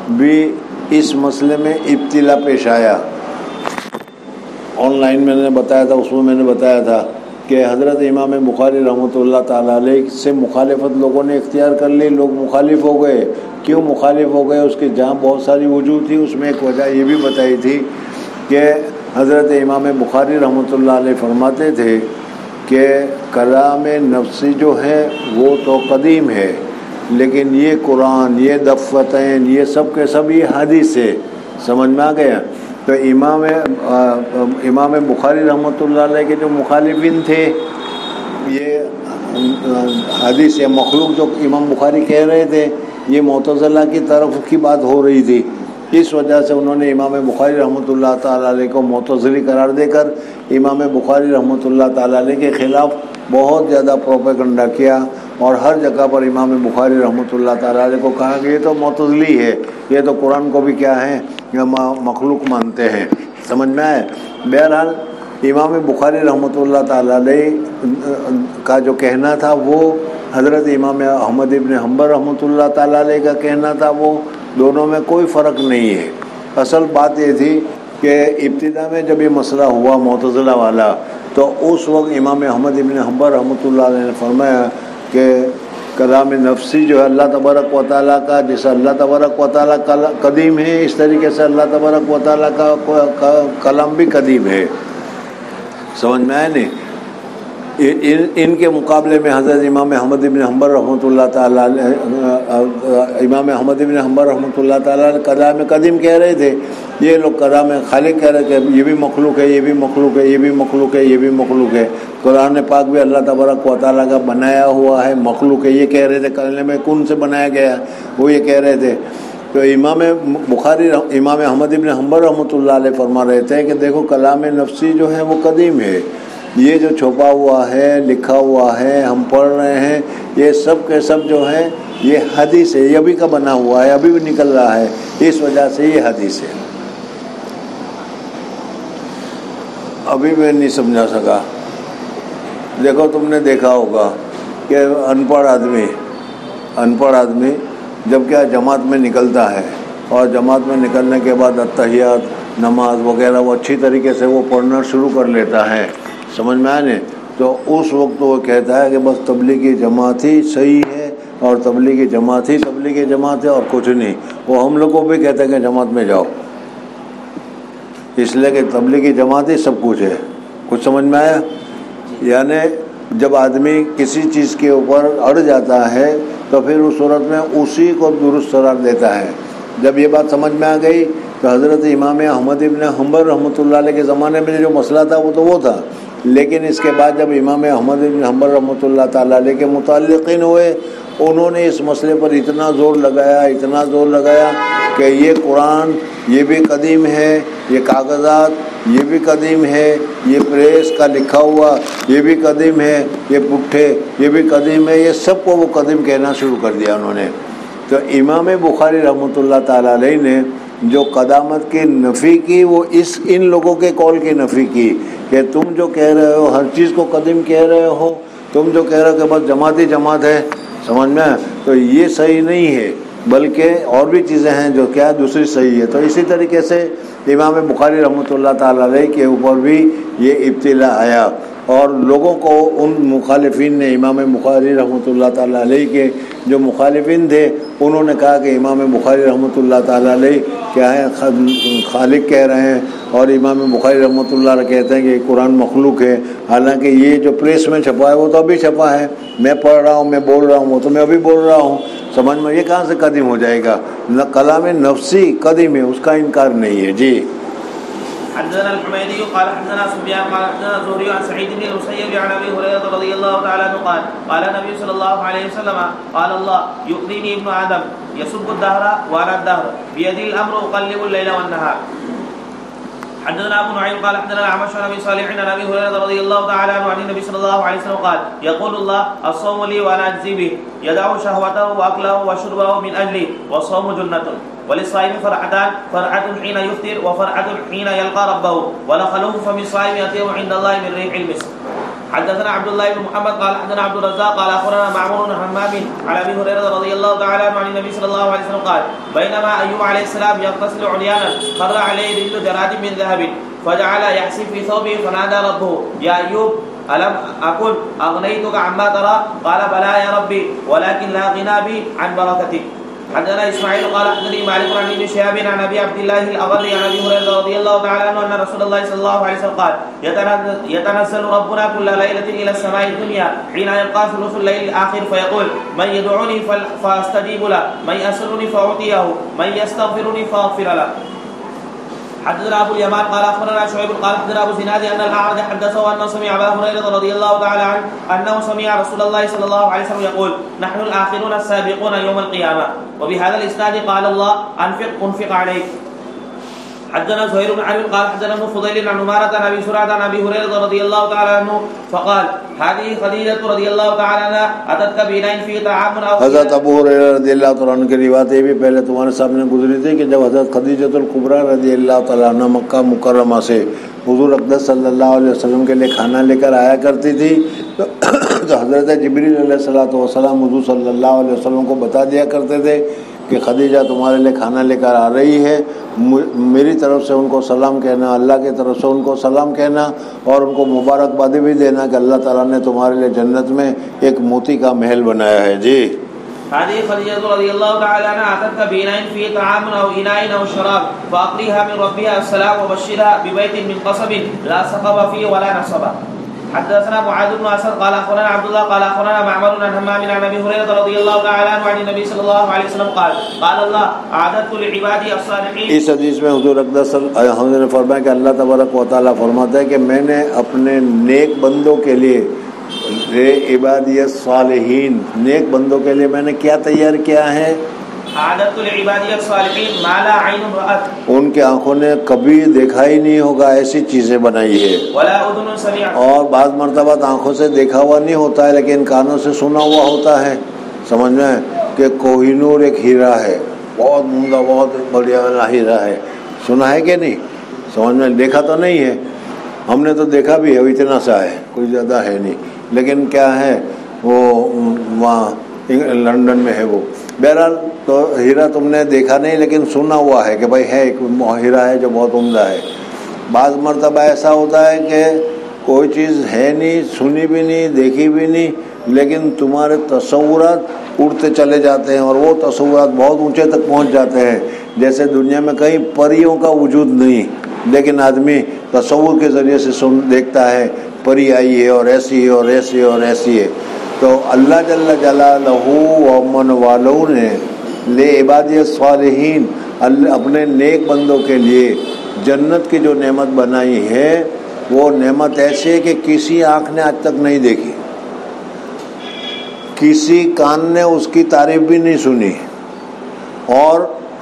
بھی اس مسئلے میں ابتلا پیش آیا۔ آن لائن میں نے بتایا تھا، اس میں نے بتایا تھا کہ حضرت امام بخاری رحمۃ اللہ تعالیٰ علیہ سے مخالفت لوگوں نے اختیار کر لی، لوگ مخالف ہو گئے۔ کیوں مخالف ہو گئے؟ اس کی جہاں بہت ساری وجوہ تھی، اس میں ایک وجہ یہ بھی بتائی تھی کہ حضرت امام بخاری رحمۃ اللہ علیہ فرماتے تھے کہ کلام نفسی جو ہے وہ تو قدیم ہے، لیکن یہ قرآن، یہ دفتین، یہ سب کے سب یہ حدیث ہے۔ سمجھ میں آ گیا؟ تو امام بخاری رحمۃ اللہ علیہ کے جو مخالفین تھے، یہ حدیث یا مخلوق جو امام بخاری کہہ رہے تھے، یہ معتزلہ کی طرف کی بات ہو رہی تھی۔ اس وجہ سے انہوں نے امام بخاری رحمۃ اللہ تعالیٰ علیہ کو معتزلی قرار دے کر امام بخاری رحمۃ اللہ تعالیٰ علیہ کے خلاف بہت زیادہ پروپیگنڈا کیا، اور ہر جگہ پر امام بخاری رحمۃ اللہ تعالیٰ علیہ کو کہا کہ یہ تو معتزلی ہے، یہ تو قرآن کو بھی کیا ہے، مخلوق مانتے ہیں۔ سمجھ میں آئے؟ بہرحال امام بخاری رحمۃ اللہ تعالیٰ علیہ کا جو کہنا تھا وہ حضرت امام احمد ابن حنبل رحمۃ اللہ تعالیٰ علیہ کا کہنا تھا، وہ دونوں میں کوئی فرق نہیں ہے۔ اصل بات یہ تھی کہ ابتدا میں جب یہ مسئلہ ہوا معتزلہ والا، تو اس وقت امام احمد ابن حنبل رحمۃ اللہ علیہ نے فرمایا کہ کلام نفسی جو ہے اللہ تبارک و تعالیٰ کا، جیسا اللہ تبارک و تعالیٰ قدیم ہے، اس طریقے سے اللہ تبارک و تعالیٰ کا کلام بھی قدیم ہے۔ سمجھ میں آئے نہیں؟ ان کے مقابلے میں حضرت امام احمد ابن حنبل رحمۃ اللہ تعالیٰ امام احمد ابن حنبل رحمۃ اللہ تعالیٰ کلام قدیم کہہ رہے تھے، یہ لوگ کلام خالق کہہ رہے کہ یہ بھی مخلوق ہے، یہ بھی مخلوق ہے، یہ بھی مخلوق ہے، یہ بھی مخلوق ہے۔ قرآن پاک بھی اللہ تبارک و تعالیٰ کا بنایا ہوا ہے، مخلوق ہے، یہ کہہ رہے تھے۔ کلام کن سے بنایا گیا، وہ یہ کہہ رہے تھے۔ تو امام احمد ابن حنبل رحمۃ اللہ علیہ فرما رہے تھے کہ دیکھو کلام نفسی جو ہے وہ قدیم ہے، یہ جو چھپا ہوا ہے، لکھا ہوا ہے، ہم پڑھ رہے ہیں، یہ سب کے سب جو ہے یہ حدیث ہے، یہ ابھی کا بنا ہوا ہے، ابھی بھی نکل رہا ہے، اس وجہ سے یہ حدیث ہے۔ ابھی میں نہیں سمجھا سکا۔ دیکھو تم نے دیکھا ہوگا کہ ان پڑھ آدمی جب کیا جماعت میں نکلتا ہے، اور جماعت میں نکلنے کے بعد اتحیات، نماز وغیرہ وہ اچھی طریقے سے وہ پڑھنا شروع کر لیتا ہے۔ سمجھ میں آئے؟ تو اس وقت وہ کہتا ہے کہ بس تبلیغی جماعت ہی صحیح ہے، اور تبلیغی جماعت ہے اور کچھ نہیں۔ وہ ہم لوگوں کو بھی کہتے ہیں کہ جماعت میں جاؤ، اس لیے کہ تبلیغی جماعت ہی سب کچھ ہے۔ کچھ سمجھ میں آیا؟ یعنی جب آدمی کسی چیز کے اوپر اڑ جاتا ہے تو پھر اس صورت میں اسی کو درست قرار دیتا ہے۔ جب یہ بات سمجھ میں آ گئی تو حضرت امام احمد ابن حنبل رحمۃ اللہ علیہ کے زمانے میں جو مسئلہ تھا وہ تو وہ تھا، لیکن اس کے بعد جب امام احمد ابن حنبل رحمۃ اللہ تعالیٰ علیہ کے متعلقین ہوئے، انہوں نے اس مسئلے پر اتنا زور لگایا کہ یہ قرآن یہ بھی قدیم ہے، یہ کاغذات یہ بھی قدیم ہے، یہ پریس کا لکھا ہوا یہ بھی قدیم ہے، یہ پٹھے یہ بھی قدیم ہے، یہ سب کو وہ قدیم کہنا شروع کر دیا انہوں نے۔ تو امام بخاری رحمۃ اللہ تعالیٰ علیہ نے جو قدامت کی نفی کی، وہ ان لوگوں کے قول کی نفی کی کہ تم جو کہہ رہے ہو ہر چیز کو قدیم کہہ رہے ہو، تم جو کہہ رہے ہو کہ بس جماعت ہی جماعت ہے، سمجھ میں؟ تو یہ صحیح نہیں ہے، بلکہ اور بھی چیزیں ہیں جو کیا دوسری صحیح ہے۔ تو اسی طریقے سے امام بخاری رحمۃ اللہ تعالیٰ علیہ کے اوپر بھی یہ ابتلا آیا، اور لوگوں کو ان مخالفین نے امام بخاری رحمۃ اللہ تعالیٰ علیہ کے جو مخالفین تھے، انہوں نے کہا کہ امام بخاری رحمۃ اللہ تعالیٰ علیہ کیا ہے، خالق کہہ رہے ہیں، اور امام بخاری رحمۃ اللہ علیہ کہتے ہیں کہ قرآن مخلوق ہے، حالانکہ یہ جو پریس میں چھپا ہے وہ تو ابھی چھپا ہے، میں پڑھ رہا ہوں، میں بول رہا ہوں، وہ تو میں ابھی بول رہا ہوں، سمجھ میں یہ کہاں سے قدیم ہو جائے گا؟ کلام نفسی قدیم ہے، اس کا انکار نہیں ہے. جی حدثنا الحميدي قال حدثنا سفيان قال حدثنا الزهري عن سعيد بن المسيب عن ابي هريره رضي الله تعالى عنه قال قال النبي صلى الله عليه وسلم قال الله يؤذيني ابن ادم يسب الدهر وانا الدهر بيدي الامر اقلب الليل والنهار. حدثنا ابو نعيم قال حدثنا الاعمش عن ابي صالح عن ابي هريره رضي الله تعالى عنه عن النبي صلى الله عليه وسلم قال يقول الله الصوم لي وانا اجزي به يدع شهوته واكله وشربه من اجلي والصوم جنه وللصائم فرحتان فرحة حين يفطر وفرحة حين يلقى ربه ولخلوف فم الصائم يطيب عند الله من ريح المسك. حدثنا عبد الله بن محمد قال حدثنا عبد الرزاق قال اخبرنا معمر بن حمام عن ابي هريره رضي الله تعالى عنه عن النبي صلى الله عليه وسلم قال بينما ايوب عليه السلام يغتسل عريانا خر عليه ظل جراد من ذهب فجعل يحسب في ثوبه فنادى ربه يا ايوب الم اكن اغنيتك عما ترى قال بلى يا ربي ولكن لا غنى بي عن بركتك. حدثنا اسماعيل قال حدثني مالك عن ابن شهاب عن ابي عبد الله الاغر عن ابي هريره رضي الله تعالى عنه ان رسول الله صلى الله عليه وسلم قال يتنزل ربنا كل ليله الى السماء الدنيا حين يبقى ثلث الليل الاخر فيقول من يدعوني فاستجيب له من يسرني فاعطيه من يستغفرني فاغفر له. حدثنا ابو اليمان قال اخبرنا شعيب قال حدثنا ابو زناد ان الاعرج حدثه انه سمع ابا هريره رضي الله تعالى عنه انه سمع رسول الله صلى الله عليه وسلم يقول نحن الاخرون السابقون يوم القيامه وبهذا الاسناد قال الله انفق عليك. حدثنا زهير بن حرب قال حدثنا ابن فضيل عن عمارة عن ابي سرعة عن ابي هريرة رضي الله تعالى عنه فقال هذه خديجة رضي الله تعالى عنها اتتك بإناء فيه طعام او حضرت ابو ہریرہ رضی اللہ تعالیٰ عنہ کی روایت یہ بھی پہلے تمہارے سامنے گزری تھی کہ جب حضرت خدیجۃ الکبریٰ رضی اللہ تعالیٰ عنہ مکہ مکرمہ سے حضور اقدس صلی اللہ علیہ وسلم کے لیے کھانا لے کر آیا کرتی تھی تو حضرت جبریل علیہ السلام حضور صلی اللہ علیہ وسلم کو بتا دیا کرتے تھے کہ خدیجہ تمہارے لیے کھانا لے کر آ رہی ہے، میری طرف سے ان کو سلام کہنا، اللہ کی طرف سے ان کو سلام کہنا اور ان کو مبارکبادی بھی دینا کہ اللہ تعالیٰ نے تمہارے لیے جنت میں ایک موتی کا محل بنایا ہے. جی هذه خديجة رضي الله تعالى عنها أتتك بإناء فيه طعام أو إناء أو شراب فأقريها من ربها السلام وبشرها ببيت من قصب لا سقب فيه ولا نصب. حدثنا معاذ بن اسد قال اخبرنا عبد الله قال اخبرنا معمر عن همام عن ابي هريره رضي الله تعالى عنه عن النبي صلى الله عليه وسلم قال الله اعددت لعبادي الصالحين. اس حدیث میں حضور اقدس نے فرمایا کہ اللہ تبارک و تعالیٰ فرماتا ہے کہ میں نے اپنے نیک بندوں کے لیے عبادی الصالحین نیک بندوں کے لیے میں نے کیا تیار کیا ہے؟ اعددت لعبادی الصالحین ما لا عین رأت ان کے آنکھوں نے کبھی دیکھا ہی نہیں ہوگا ایسی چیزیں بنائی ہے، ولا اذن سمعت اور بعض مرتبہ آنکھوں سے دیکھا ہوا نہیں ہوتا ہے لیکن کانوں سے سنا ہوا ہوتا ہے. سمجھ میں کہ کوہ نور ایک ہیرا ہے، بہت عمدہ بہت بڑھیا ہیرا ہے، سنا ہے کہ نہیں؟ سمجھ میں دیکھا تو نہیں ہے، ہم نے تو دیکھا بھی ہے، اتنا سا ہے، کوئی زیادہ ہے نہیں، لیکن کیا ہے وہ وہاں لندن میں ہے وہ. بہرحال تو ہیرا تم نے دیکھا نہیں لیکن سنا ہوا ہے کہ بھائی ہے ایک ہیرا ہے جو بہت عمدہ ہے. بعض مرتبہ ایسا ہوتا ہے کہ کوئی چیز ہے نہیں، سنی بھی نہیں، دیکھی بھی نہیں، لیکن تمہارے تصورات اڑتے چلے جاتے ہیں اور وہ تصورات بہت اونچے تک پہنچ جاتے ہیں. جیسے دنیا میں کئی پریوں کا وجود نہیں لیکن آدمی تصور کے ذریعے سے دیکھتا ہے پری آئی ہے اور ایسی ہے اور ایسی ہے اور ایسی ہے. تو اللہ جل جلالہ و من والوں نے لے عبادی الصالحین اپنے نیک بندوں کے لیے جنت کی جو نعمت بنائی ہے وہ نعمت ایسی ہے کہ کسی آنکھ نے آج تک نہیں دیکھی، کسی کان نے اس کی تعریف بھی نہیں سنی. اور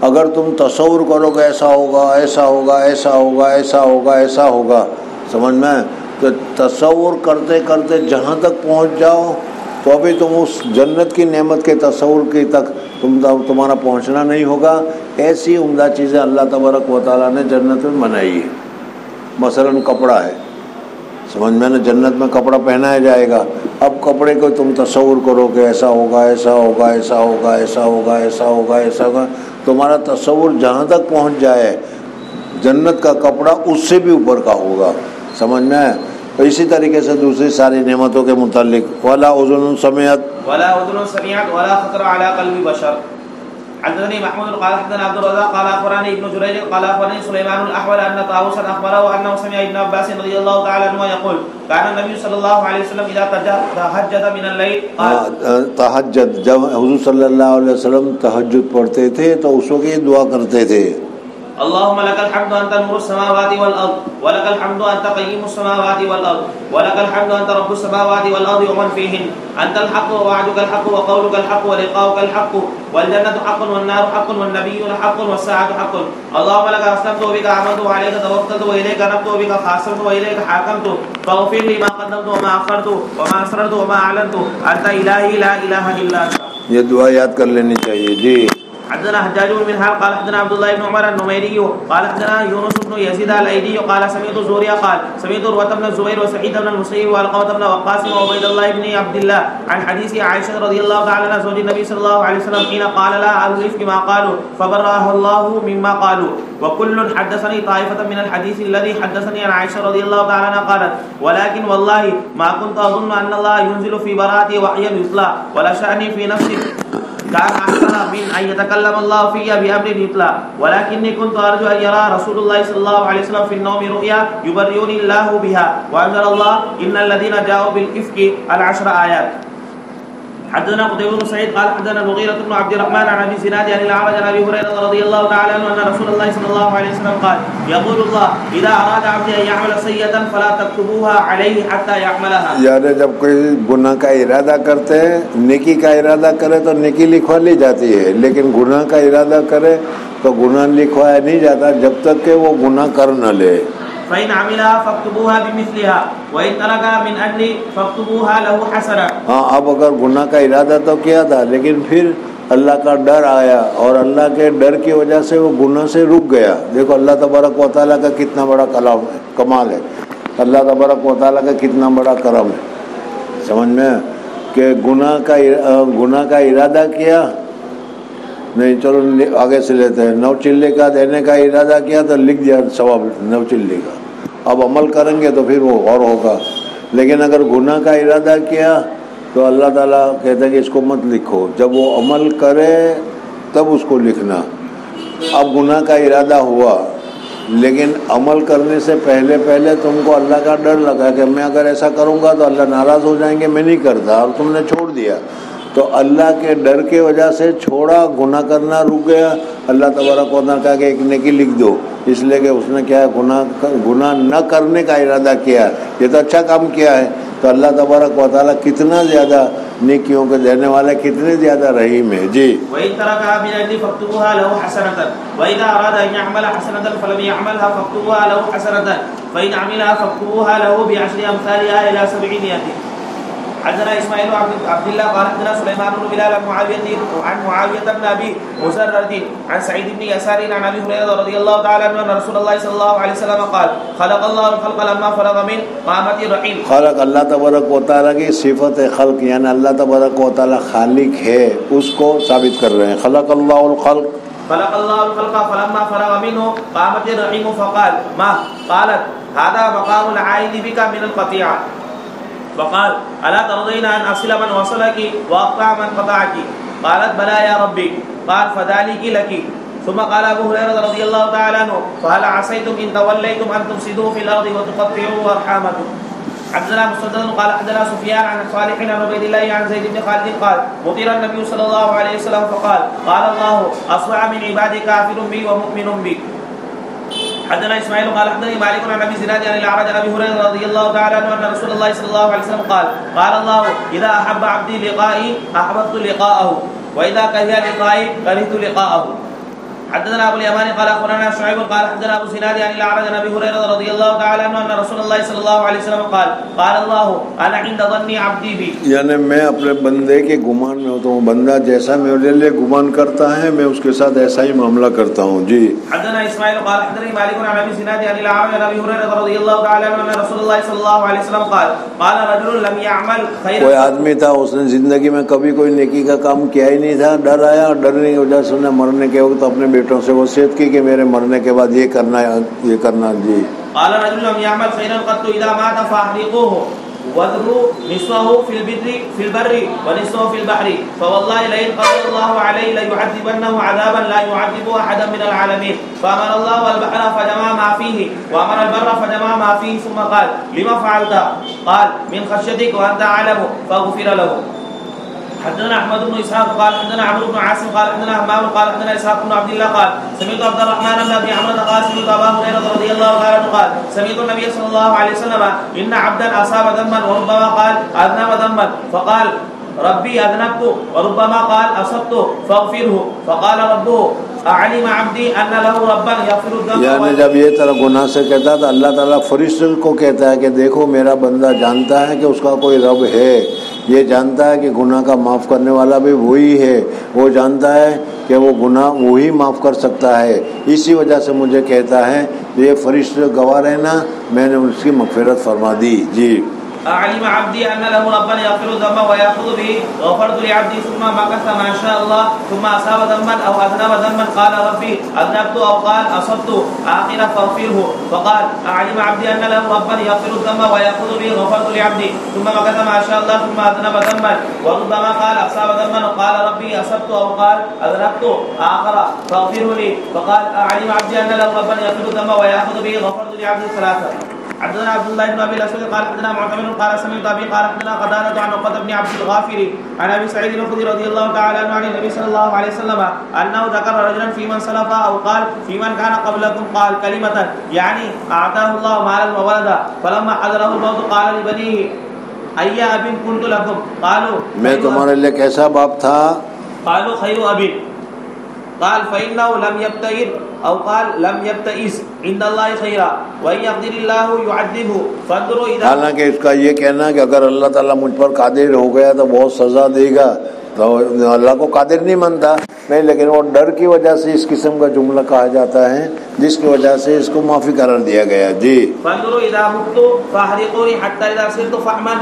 اگر تم تصور کرو کہ ایسا ہوگا ایسا ہوگا ایسا ہوگا ایسا ہوگا ایسا ہوگا، سمجھ میں تو تصور کرتے کرتے جہاں تک پہنچ جاؤ تو ابھی تم اس جنت کی نعمت کے تصور کی تک تمہارا پہنچنا نہیں ہوگا. ایسی عمدہ چیزیں اللہ تبارک و تعالیٰ نے جنت میں بنائی ہے. مثلاً کپڑا ہے، سمجھ میں نا جنت میں کپڑا پہنایا جائے گا. اب کپڑے کو تم تصور کرو کہ ایسا ہوگا ایسا ہوگا ایسا ہوگا ایسا ہوگا ایسا ہوگا ایسا ہوگا، تمہارا تصور جہاں تک پہنچ جائے جنت کا کپڑا اس سے بھی اوپر کا ہوگا. سمجھ میں؟ تو اسی طریقے سے دوسری ساری نعمتوں کے متعلق ولا اذن سمعت ولا خطر على قلب بشر. حدثني محمود قال حدثنا عبد الرزاق قال اخبرني ابن جريج قال اخبرني سليمان الاحول ان طاووسا اخبره انه سمع ابن عباس رضي الله تعالى عنه يقول كان النبي صلى الله عليه وسلم اذا تهجد من الليل قال تہجد، جب حضور صلی اللہ علیہ وسلم تہجد پڑھتے تھے تو اس وقت یہ دعا کرتے تھے اللهم لك الحمد أنت نور السماوات والأرض ولك الحمد أنت قيم السماوات والأرض ولك الحمد أنت رب السماوات والأرض ومن فيهن أنت الحق ووعدك الحق وقولك الحق ولقاؤك الحق والجنة حق والنار حق والنبيون حق والساعة حق اللهم لك أسلمت وبك آمنت وعليك توكلت وإليك نبت وبك خاصمت وإليك حاكمت فاغفر لي ما قدمت وما أخرت وما أسررت وما أعلنت أنت إلهي لا إله إلا أنت. یہ دعا یاد کر لینی چاہیے. جی حدثنا حجاج بن منهال قال حدثنا عبد الله بن عمر النميري قال حدثنا يونس بن يزيد الايدي قال سمعت زوريا قال سمعت روة بن الزبير وسعيد بن المسيب والقمة بن وقاص وعبيد الله بن عبد الله عن حديث عائشة رضي الله تعالى عنها زوج النبي صلى الله عليه وسلم حين قال لا أهل الإفك ما قالوا فبرأه الله مما قالوا وكل حدثني طائفة من الحديث الذي حدثني عن عائشة رضي الله تعالى عنها قالت ولكن والله ما كنت أظن أن الله ينزل في براءتي وحيا يتلى ولا شأني في نفسي كان أحسن من أن يتكلم الله في بأمر يتلى ولكني كنت أرجو أن يرى رسول الله صلى الله عليه وسلم في النوم رؤيا يبرئني الله بها وأنزل الله إن الذين جاءوا بالإفك 10 آيات. حدثنا قتيبة بن سعيد قال حدثنا المغيرة بن عبد الرحمن عن ابي زناد عن الاعرج عن ابي هريرة رضي الله تعالى عنه ان رسول الله صلى الله عليه وسلم قال يقول الله اذا اراد عبدي ان يعمل سيئة فلا تكتبوها عليه حتى يعملها. یعنی جب کوئی گناہ کا ارادہ کرتے ہیں، نیکی کا ارادہ کرے تو نیکی لکھوا لی جاتی ہے، لیکن گناہ کا ارادہ کرے تو گناہ لکھوایا نہیں جاتا جب تک کہ وہ گناہ کر نہ لے. فإن عملها فاكتبوها بمثلها وإن تركها من أجل فاكتبوها له حسنة. ہاں، اب اگر گناہ کا ارادہ تو کیا تھا لیکن پھر اللہ کا ڈر آیا اور اللہ کے ڈر کی وجہ سے وہ گناہ سے رک گیا. دیکھو اللہ تبارک و تعالیٰ کا کتنا بڑا کمال ہے، اللہ تبارک و تعالیٰ کا کتنا بڑا کرم ہے. سمجھ میں کہ گناہ کا ارادہ کیا نہیں، چلو آگے سے لیتے ہیں. 9 چلے کا دینے کا ارادہ کیا تو لکھ دیا ثواب 9 چلے کا. اب عمل کریں گے تو پھر وہ اور ہوگا. لیکن اگر گناہ کا ارادہ کیا تو اللہ تعالیٰ کہتے ہیں کہ اس کو مت لکھو، جب وہ عمل کرے تب اس کو لکھنا. اب گناہ کا ارادہ ہوا لیکن عمل کرنے سے پہلے تم کو اللہ کا ڈر لگا کہ میں اگر ایسا کروں گا تو اللہ ناراض ہو جائیں گے، میں نہیں کرتا، اور تم نے چھوڑ دیا. تو اللہ کے ڈر کی وجہ سے چھوڑا، گناہ کرنا رک گیا. اللہ تبارک و تعالیٰ کہا کہ ایک نیکی لکھ دو، اس لیے کہ اس نے کیا ہے گناہ نہ کرنے کا ارادہ کیا. یہ تو اچھا کام کیا ہے. تو اللہ تبارک و تعالیٰ کتنا زیادہ نیکیوں کے دینے والا، کتنے زیادہ رحیم ہے. جی وَإِن تَرَكَهَا مِنْ أَجْلِ فَاكْتُبُوهَا لَهُ حَسَنَةً وَإِذَا أَرَادَ أَن يَعْمَلَ حَسَنَةً فَلَمْ يَعْمَلْهَا فَاكْتُبُوهَا لَهُ حَسَنَةً فَإِنْ عَمِلَهَا فَاكْتُبُوهَا لَهُ بِعَشْرِ أَمْثَالِهَا إِلَى 700. حدثنا اسماعيل بن عبد الله قال حدثنا سليمان بن بلال عن معاوية بن ابي مسرد عن سعيد بن يسار عن ابي هريرة رضي الله تعالى عنه ان رسول الله صلى الله عليه وسلم قال خلق الله الخلق لما فرغ من قامة الرحيم. خلق اللہ تبارک و تعالیٰ کی صفت خلق، یعنی اللہ تبارک و تعالیٰ خالق ہے، اس کو ثابت کر رہے ہیں. خلق اللہ الخلق فلما فرغ منه قامت الرحيم فقال ما قالت هذا مقام العائد بك من القطيعة فقال ألا ترضين أن أصل من وصلك وأقطع من قطعك؟ قالت بلى يا ربي. قال فذلك لك. ثم قال أبو هريرة رضي الله تعالى عنه فهل عسيتم إن توليتم أن تفسدوا في الأرض وتقطعوا أرحامكم. حدثنا مسدد قال حدثنا سفيان عن صالح عن عبيد الله عن زيد بن خالد قال مطر النبي صلى الله عليه وسلم فقال قال الله أصبح من عبادي كافر بي ومؤمن بي. حدثنا اسماعيل قال حدثني مالك عن ابي زناد عن الاعرج عن ابي هريره رضي الله تعالى عنه ان رسول الله صلى الله عليه وسلم قال الله اذا احب عبدي لقائي احببت لقاءه واذا كره لقائي كرهت لقاءه. حدثنا ابو اليمان قال اخبرنا شعيب قال حدثنا ابو زناد عن الاعرج عن ابي هريره رضي الله تعالى عنه ان رسول الله صلى الله عليه وسلم قال الله انا عند ظن عبدي بي. یعنی میں اپنے بندے کے گمان میں ہوتا ہوں، بندہ جیسا میرے لیے گمان کرتا ہے میں اس کے ساتھ ایسا ہی معاملہ کرتا ہوں. جی حدثنا اسماعيل قال حدثني مالك عن ابي زناد عن الاعرج عن ابي هريره رضي الله تعالى عنه ان رسول الله صلى الله عليه وسلم قال رجل لم يعمل خيرا. کوئی آدمی تھا اس نے زندگی میں کبھی کوئی نیکی کا کام کیا ہی نہیں تھا، ڈر آیا اور ڈرنے کی وجہ سے اس نے مرنے کے وقت اپنے بیٹوں سے وصیت کی کہ میرے مرنے کے بعد یہ کرنا یہ کرنا. جی قال رجل لم يعمل خيرا قط اذا مات فاحرقوه وذروا نصفه في البر ونصفه في البحر فوالله لئن قدر الله عليه ليعذبنه عذابا لا يعذب احدا من العالمين فامر الله البحر فجمع ما فيه وامر البر فجمع ما فيه ثم قال لما فعلت؟ قال من خشيتك وانت اعلم فغفر له. حدثنا احمد بن اسحاق قال حدثنا عمرو بن عاصم قال حدثنا همام قال حدثنا اسحاق بن عبد الله قال سمعت عبد الرحمن بن ابي عمرو قال سمعت ابا هريره رضي الله عنه قال سمعت النبي صلى الله عليه وسلم ان عبدا اصاب ذنبا وربما قال اذنب ذنبا فقال ربي اذنبت وربما قال اصبت فاغفره فقال ربه اعلم عبدي ان له ربا يغفر الذنب. یعنی جب یہ طرح گناہ سے کہتا ہے تو اللہ تعالیٰ فرشتوں کو کہتا ہے کہ دیکھو میرا بندہ جانتا ہے کہ اس کا کوئی رب ہے، یہ جانتا ہے کہ گناہ کا معاف کرنے والا بھی وہی ہے، وہ جانتا ہے کہ وہ گناہ وہی معاف کر سکتا ہے، اسی وجہ سے مجھے کہتا ہے یہ فرشتے گواہ رہنا میں نے اس کی مغفرت فرما دی. جی أعلم عبدي أن له ربا يغفر الذنب ويأخذ به غفرت لعبدي ثم مكث ما شاء الله ثم أصاب ذنبا أو أذنب ذنبا قال ربي أذنبت أو قال أصبت آخر فاغفره فقال أعلم عبدي أن له ربا يغفر الذنب ويأخذ به غفرت لعبدي ثم مكث ما شاء الله ثم أذنب ذنبا وربما قال أصاب ذنبا قال ربي أصبت أو قال أذنبت آخر فاغفره لي فقال أعلم عبدي أن له ربا يغفر الذنب ويأخذ به غفرت لعبدي ثلاثة. حدثنا عبد الله بن ابي الاسود قال حدثنا معتمر قال سمعت ابي قال حدثنا قتادة عن عقبة بن عبد الغافر عن ابي سعيد الخدري رضي الله تعالى عنه عن النبي صلى الله عليه وسلم انه ذكر رجلا في من سلف او قال في من كان قبلكم قال كلمة يعني اعطاه الله مالا وولدا فلما حضره الموت قال لبنيه اي اب كنت لكم قالوا میں تمہارے لیے کیسا باپ تھا؟ قالوا خير اب قال فإنه لم يبتئر أو قال لم يبتئس عند الله خيرا وإن يقدر الله يعذبه فانظروا إذا. حالانکہ اس کا یہ کہنا کہ اگر اللہ تعالیٰ مجھ پر قادر ہو گیا تو بہت سزا دے گا، تو اللہ کو قادر نہیں مانتا نہیں، لیکن وہ ڈر کی وجہ سے اس قسم کا جملہ کہا جاتا ہے جس کی وجہ سے اس کو معافی قرار دیا گیا. جی فانظروا اذا مت فاحرقوني حتى اذا صرت فحما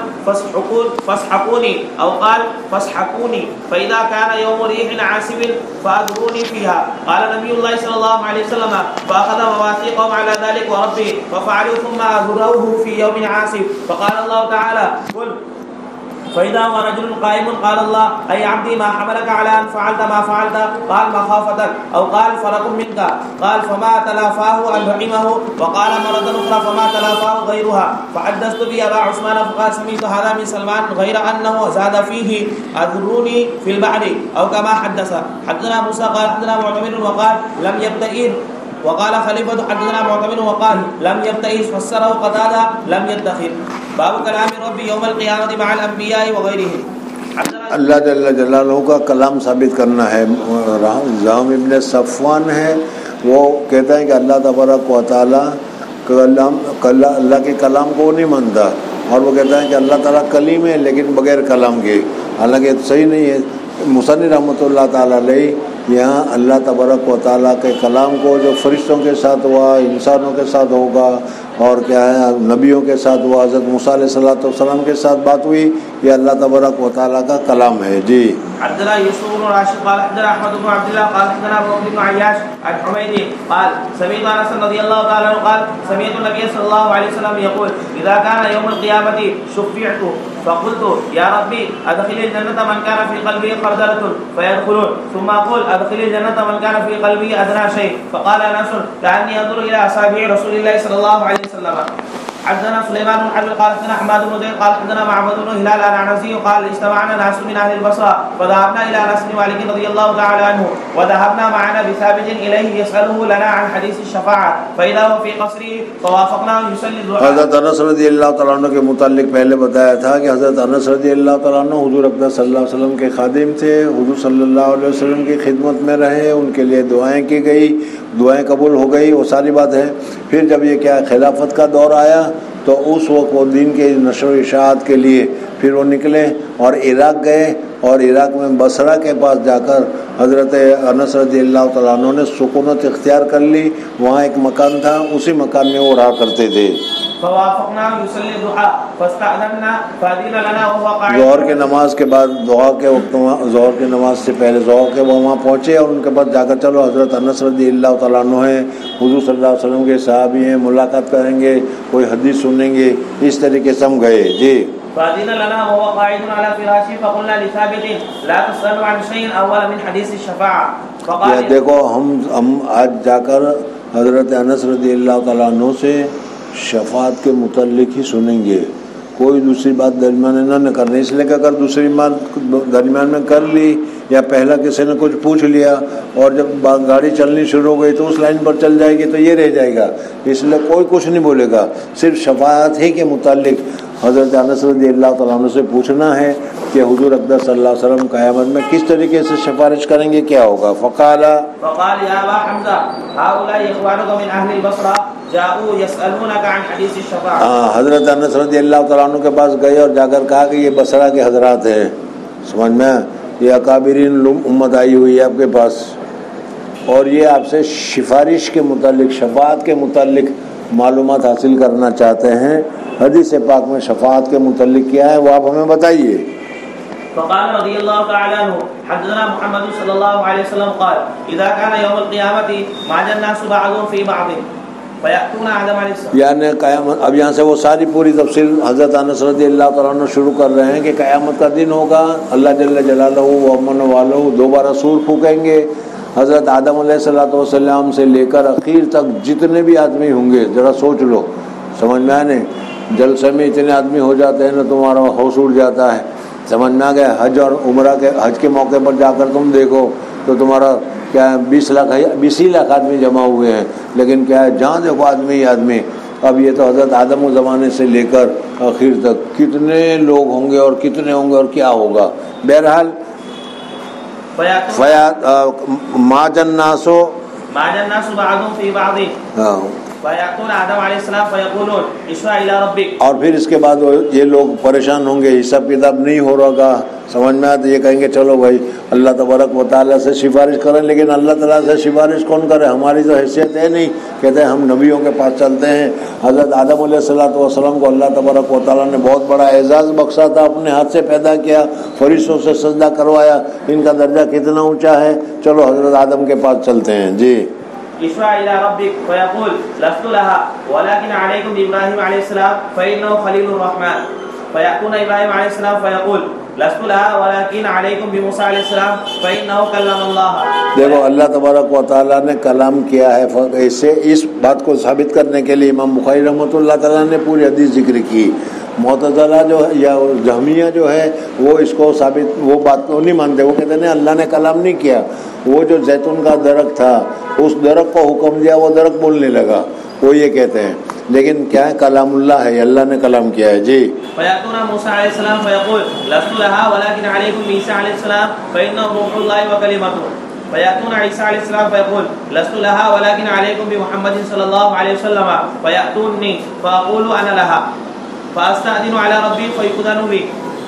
فاسحقوني او قال فاسحقوني فاذا كان يوم ريح عاصف فاذروني فيها. قال نبي الله صلى الله عليه وسلم فاخذ مواثيقهم على ذلك وربي ففعلوا ثم اذروه في يوم عاصف فقال الله تعالى قل فإذا هو رجل قائم قال الله أي عبدي ما حملك على أن فعلت ما فعلت؟ قال مخافتك أو قال فرق منك قال فما تلافاه أن رحمه وقال مرة أخرى فما تلافاه غيرها فحدثت بي أبا عثمان فقال سمعت هذا من سلمان غير أنه زاد فيه أذروني في البحر أو كما حدثنا موسى قال حدثنا معتمر وقال لم يبتئر وقال خليفة حدثنا معتمر وقال لم يبتئس فسره قتادة لم يدخر. باب كلام ربي يوم القيامة مع الأنبياء وغيرهم. اللہ جل جلالہ کا کلام ثابت کرنا ہے. جہم ابن صفوان ہے، وہ کہتا ہے کہ اللہ تبارک و تعالیٰ اللہ کے کلام کو نہیں مانتا، اور وہ کہتا ہے کہ اللہ تعالیٰ کلیم ہے لیکن بغیر کلام کے، حالانکہ صحیح نہیں ہے. مصنف رحمۃ اللہ تعالیٰ علیہ یہاں اللہ تبارک و تعالیٰ کے کلام کو جو فرشتوں کے ساتھ ہوا، انسانوں کے ساتھ ہوگا، اور کیا ہے نبیوں کے ساتھ ہوا، حضرت موسیٰ علیہ الصلوۃ والسلام کے ساتھ بات ہوئی، یہ اللہ تبارک و تعالیٰ کا کلام ہے. جی حدثنا يوسف بن راشد قال حدثنا احمد بن عبد الله قال حدثنا ابو بن عياش عن حميد قال سمعت انس رضي الله تعالى عنه قال سمعت النبي صلى الله عليه وسلم يقول اذا كان يوم القيامه شفعت فقلت يا ربي ادخل الجنه من كان في قلبه خردله فيدخلون ثم اقول ادخل الجنه من كان في قلبه ادنى شيء فقال انس كاني انظر الى اصابع رسول الله صلى الله عليه وسلم. حدثنا سليمان بن حرب قال حدثنا حماد بن زيد قال حدثنا معبد بن هلال العنزي قال اجتمعنا ناس من اهل البصره فذهبنا الى انس بن مالك رضي الله تعالى عنه وذهبنا معنا بثابت اليه يساله لنا عن حديث الشفاعه فاذا هو في قصره فوافقناه يصلي الضحى. حضرت انس رضی اللہ تعالیٰ عنہ کے متعلق پہلے بتایا تھا کہ حضرت انس رضی اللہ تعالیٰ عنہ حضور اقدس صلی اللہ علیہ وسلم کے خادم تھے، حضور صلی اللہ علیہ وسلم کی خدمت میں رہے، ان کے لیے دعائیں کی گئی، دعائیں قبول ہو گئی، وہ ساری بات ہے. پھر جب یہ کیا خلافت کا دور آیا تو اس وقت وہ دین کے نشر و اشاعت کے لیے پھر وہ نکلے اور عراق گئے، اور عراق میں بصرہ کے پاس جا کر حضرت انس رضی اللہ تعالیٰ عنہ نے سکونت اختیار کر لی. وہاں ایک مکان تھا, اسی مکان میں وہ رہا کرتے تھے. فوافقنا يصلي الضحى فاستأذنا فأذن لنا وهو قاعد. ظہر کے نماز کے بعد دعا کے وقت, ظہر کی نماز سے پہلے ظہر کے وہ وہاں پہنچے اور ان کے بعد جا کر چلو حضرت انس رضی اللہ تعالیٰ عنہ ہیں, حضور صلی اللہ علیہ وسلم کے صحابی ہیں, ملاقات کریں گے, کوئی حدیث سنیں گے. اس طریقے سے ہم گئے. جی. فأذن لنا وهو قاعد على فراشه فقلنا لثابت لا تسأل عن شيء أول من حديث الشفاعة. فقال دیکھو ہم آج جا کر حضرت انس رضی اللہ تعالیٰ عنہ سے شفاعت کے متعلق ہی سنیں گے, کوئی دوسری بات درمیان نہ کرنا. اس لیے کہ اگر دوسری بات درمیان میں کر لی یا پہلا کسی نے کچھ پوچھ لیا اور جب گاڑی چلنی شروع ہو گئی تو اس لائن پر چل جائے گی تو یہ رہ جائے گا. اس لیے کوئی کچھ نہیں بولے گا, صرف شفاعت ہی کے متعلق حضرت انس رضی اللہ تعالیٰ عنہ سے پوچھنا ہے کہ حضور اقدس صلی اللہ علیہ وسلم قیامت میں کس طریقے سے سفارش کریں گے, کیا ہوگا. فقال يا أبا حمزة هؤلاء إخوانك من أهل البصرة جاءوا يسألونك عن حديث الشفاعة. حضرت انس رضی اللہ تعالیٰ عنہ کے پاس گئے اور جا کر کہا کہ یہ بصرہ کے حضرات ہیں, سمجھ میں, یہ اکابرین امت آئی ہوئی ہے آپ کے پاس اور یہ آپ سے سفارش کے متعلق, شفاعت کے متعلق معلومات حاصل کرنا چاہتے ہیں. حدیث پاک میں شفاعت کے متعلق کیا ہے وہ آپ ہمیں بتائیے. فقال رضي الله تعالى عنه حدثنا محمد صلى الله عليه وسلم قال إذا كان يوم القيامة ماج الناس بعضهم في بعض فيأتون آدم عليه السلام. یعنی قیامت, اب یہاں سے وہ ساری پوری تفصیل حضرت انس رضی اللہ تعالیٰ عنہ شروع کر رہے ہیں کہ قیامت کا دن ہوگا, اللہ جل جلالہ و امن والہ دوبارہ سور پھونکیں گے. حضرت آدم علیہ الصلوۃ والسلام سے لے کر اخیر تک جتنے بھی آدمی ہوں گے, ذرا سوچ لو, سمجھ میں آنے, جلسے میں اتنے آدمی ہو جاتے ہیں نا تمہارا ہوش اڑ جاتا ہے. سمجھ میں آ گیا. حج اور عمرہ کے حج کے موقع پر جا کر تم دیکھو تو تمہارا کیا ہے 20 لاکھ آدمی جمع ہوئے ہیں, لیکن کیا ہے جہاں دیکھو آدمی ہی آدمی. اب یہ تو حضرت آدم و زمانے سے لے کر آخر تک کتنے لوگ ہوں گے اور کتنے ہوں گے اور کیا ہوگا. بہرحال ماج الناس بعضهم في بعض فيأتون آدم علیہ السلام فيقولون اشفع إلى ربك. اور پھر اس کے بعد یہ لوگ پریشان ہوں گے, حساب کتاب نہیں ہو رہا, سمجھ میں آتا. یہ کہیں گے چلو بھائی اللہ تبارک و تعالیٰ سے سفارش کریں, لیکن اللہ تعالیٰ سے سفارش کون کرے, ہماری تو حیثیت ہے نہیں. کہتے ہیں ہم نبیوں کے پاس چلتے ہیں. حضرت آدم علیہ الصلوۃ والسلام کو اللہ تبارک و تعالیٰ نے بہت بڑا اعزاز بخشا تھا, اپنے ہاتھ سے پیدا کیا, فرشتوں سے سجدہ کروایا, ان کا درجہ کتنا اونچا ہے. چلو حضرت آدم کے پاس چلتے ہیں. جی. اشفع إلى ربك فيقول لست لها ولكن عليكم بإبراهيم عليه السلام فإنه خليل الرحمن. فيأتون إبراهيم عليه السلام فيقول لست لها ولكن عليكم بموسى عليه السلام فإنه كلم الله. دیکھو اللہ تبارک و تعالیٰ نے کلام کیا ہے. اس بات کو ثابت کرنے کے لیے امام بخاری رحمۃ اللہ تعالیٰ نے پوری حدیث ذکر کی. معتزلہ جو ہے یا جہمیہ جو ہے وہ اس کو ثابت, وہ بات کو نہیں مانتے. وہ کہتے ہیں اللہ نے کلام نہیں کیا. وہ جو زیتون کا درخت تھا اس درخت کو حکم دیا, وہ درخت بولنے لگا, وہ یہ کہتے ہیں. لیکن کیا ہے, کلام اللہ ہے, اللہ نے کلام کیا ہے. جی. فیأتون موسیٰ علیہ السلام فیقول لست لها ولكن علیکم عیسیٰ علیہ السلام فإنه روح اللہ وکلمته. فیأتون عیسیٰ علیہ السلام فیقول لست لها ولكن علیکم بمحمد صلی اللہ علیہ وسلم فیأتونی فأقول انا لها فاستأذن على ربي فيؤذن بي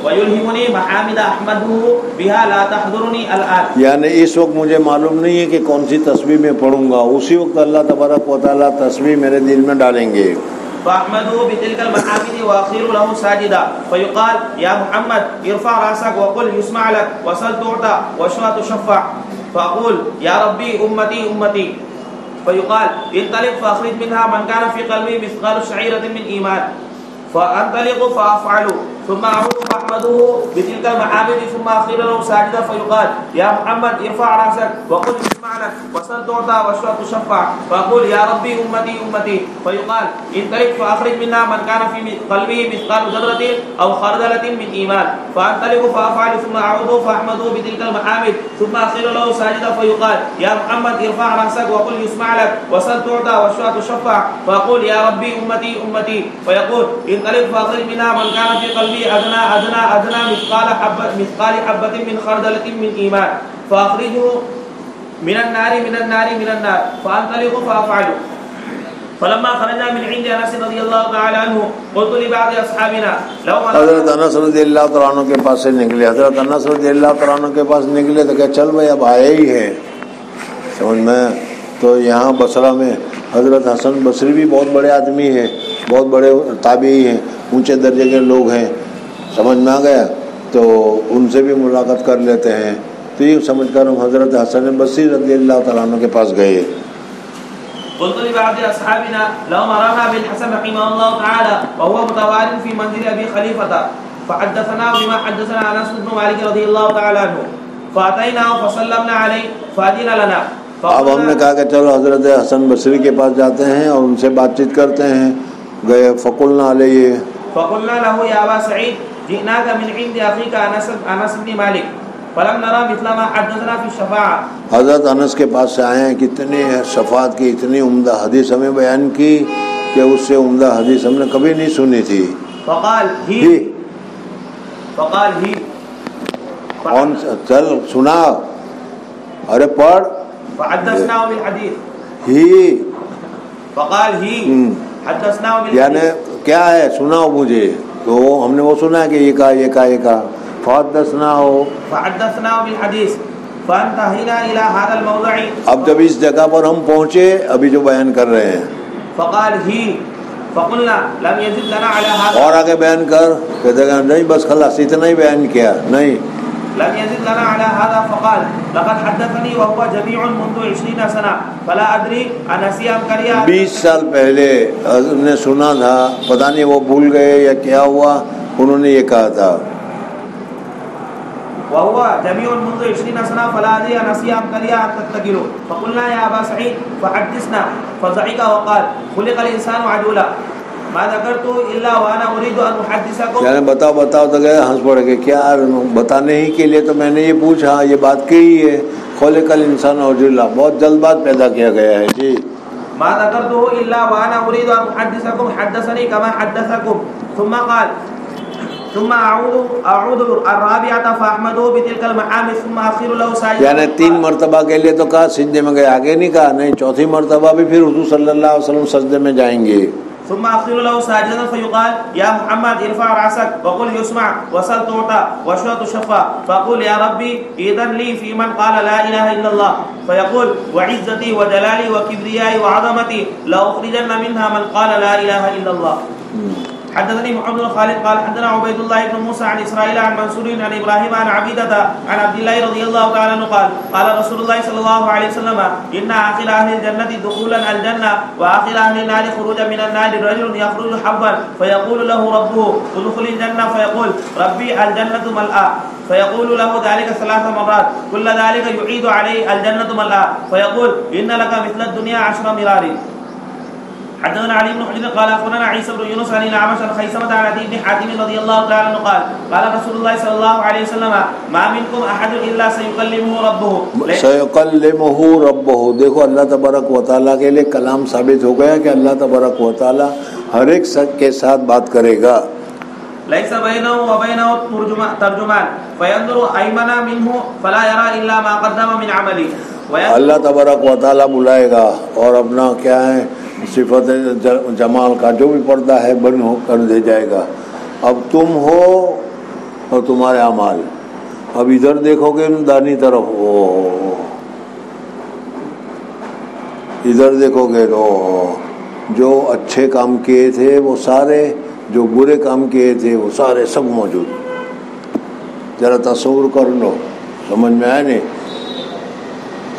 ويلهمني محامد احمده بها لا تحضرني الان. یعنی اس وقت مجھے معلوم نہیں ہے کہ کون سی تسبیح میں پڑھوں گا, اسی وقت اللہ تبارک و تعالیٰ تسبیح میرے دل میں ڈالیں گے. فاحمده بتلك المحامد واخير له ساجدا فيقال يا محمد ارفع راسك وقل يسمع لك وسل تعطى واشفع تشفع. فاقول يا ربي امتي امتي. فيقال انطلق فاخرج منها من كان في قلبه مثقال شعيرة من ايمان. فانطلق فافعل ثم اعود فاحمده بتلك المحامد ثم اخير له ساجدا فيقال يا محمد ارفع راسك وقل يسمع لك وسل تعطى واشفع تشفع. فاقول يا ربي امتي امتي. فيقال انطلق فاخرج منها من كان في قلبه مثقال ذرة او خردلة من ايمان. فانطلق فافعل ثم اعود فاحمده بتلك المحامد ثم اخير له ساجدا فيقال يا محمد ارفع راسك وقل يسمع لك وسل تعطى واشفع تشفع. فاقول يا ربي امتي امتي. فيقول انطلق فاخرج منها من كان في قلبه ادنى مثقال حبة من خردلة من ايمان. فاخرجه من النار فانطلق فافعل. فلما خرجنا من عند انس رضی اللہ تعالی عنہ قلت لبعض اصحابنا لو حضرت انس رضی اللہ تعالیٰ عنہ کے پاس سے نکلے. حضرت انس رضی اللہ تعالیٰ عنہ کے پاس نکلے تو کہ چل بھائی اب آئے ہی ہیں, سمجھ میں. تو یہاں بصرہ میں حضرت حسن بصری بھی بہت بڑے آدمی ہیں, بہت بڑے تابعی ہیں, اونچے درجے کے لوگ ہیں, سمجھ میں آ گیا. تو ان سے بھی ملاقات کر لیتے ہیں. تو یہ سمجھ کر ہم حضرت حسن بصری رضی اللہ تعالیٰ عنہ کے پاس گئے. قلت لبعض اصحابنا لو مررنا بالحسن رحمه الله تعالى وهو متوال في منزل ابي خليفه فحدثنا بما حدثنا انس بن مالك رضي الله تعالى عنه فاتيناه فسلمنا عليه فاذن لنا. اب ہم نے کہا کہ چلو حضرت حسن بصری کے پاس جاتے ہیں اور ان سے بات چیت کرتے ہیں. گئے فقلنا علیہ فقلنا له يا ابا سعيد جئناك من عند اخيك انس بن مالك فلم نرى مثل ما حدثنا في الشفاعة. حضرت انس کے پاس سے آئے ہیں, کتنی شفاعت کی اتنی عمدہ حدیث ہمیں بیان کی کہ اس سے عمدہ حدیث ہم نے کبھی نہیں سنی تھی. فقال ہی کون چل سنا, ارے پڑھ. فحدثناه بالحديث ہی فقال ہی حدثناه بالحديث یعنی کیا ہے سناؤ مجھے. تو ہم نے وہ سنا کہ یہ کہا فحدثناه بالحديث فانتهينا الى هذا الموضع. اب جب اس جگہ پر ہم پہنچے ابھی جو بیان کر رہے ہیں, فقال ہی فقلنا لم يزد لنا على هذا. اور آگے بیان کر, کہتے ہیں نہیں بس خلاص اتنا ہی بیان کیا, نہیں لم يزد لنا على هذا. فقال لقد حدثني وهو جميع منذ 20 سنة فلا ادري انسي ام كريا. 20 سال پہلے نے سنا تھا, پتہ نہیں وہ بھول گئے یا کیا ہوا, انہوں نے یہ کہا تھا. وهو جميع منذ 20 سنة فلا أدري أنسي أم كريا أم تتكلوا. فقلنا يا أبا سعيد فحدثنا. فضحك وقال خلق الإنسان عجولا ما ذكرت إلا وأنا أريد أن أحدثكم. یعنی بتاؤ تو گئے, ہنس پڑے کہ کیا بتانے ہی کے لیے تو میں نے یہ پوچھا, یہ بات کہی ہے. خلق الانسان عجولا, بہت جلد بات پیدا کیا گیا ہے. جی ما ذكرته إلا وأنا أريد أن أحدثكم حدثني كما حدثكم. ثم قال ثم اعود الرابعه فاحمده بتلك المحامد ثم اخر له ساجدا. یعنی 3 مرتبہ کے لیے تو کہا سجدے میں گئے, آگے نہیں کہا. نہیں, چوتھی مرتبہ بھی پھر حضور صلی اللہ علیہ وسلم سجدے میں جائیں گے. ثم اخر له ساجدا فيقال يا محمد ارفع راسك وقل يسمع وسل تعطى واشفع تشفى. فاقول يا ربي اذن لي في من قال لا اله الا الله. فيقول وعزتي وجلالي وكبريائي وعظمتي لاخرجن منها من قال لا اله الا الله. حدثني محمد بن خالد قال حدثنا عبيد الله بن موسى عن اسرائيل عن منصور عن ابراهيم عن عبيدة عن عبد الله رضي الله تعالى عنه قال قال رسول الله صلى الله عليه وسلم ان اخر اهل الجنه دخولا الجنه واخر اهل النار خروجا من النار رجل يخرج حبا فيقول له ربه ادخل الجنه فيقول ربي الجنه ملأى فيقول له ذلك 3 مرات كل ذلك يعيد عليه الجنه ملأى فيقول ان لك مثل الدنيا 10 مرار. حدثنا علي بن حجر قال اخبرنا عيسى بن يونس عن الاعمش عن خيثمة عن عدي بن حاتم رضي الله تعالى عنه قال قال رسول الله صلى الله عليه وسلم ما منكم احد الا سيكلمه ربه. دیکھو اللہ تبارک و تعالیٰ کے لیے کلام ثابت ہو گیا کہ اللہ تبارک و تعالیٰ ہر ایک شخص کے ساتھ بات کرے گا. ليس بينه وبينه ترجمان فينظر ايمن منه فلا يرى الا ما قدم من عمله. اللہ تبارک و تعالیٰ بلائے گا اور اپنا کیا ہے صفت جمال کا جو بھی پردہ ہے بند ہو کر دے جائے گا. اب تم ہو اور تمہارے اعمال, اب ادھر دیکھو گے دانی طرف, ادھر دیکھو گے تو جو اچھے کام کیے تھے وہ سارے, جو برے کام کیے تھے وہ سارے سب موجود. ذرا تصور کر لو, سمجھ میں آئے نہیں.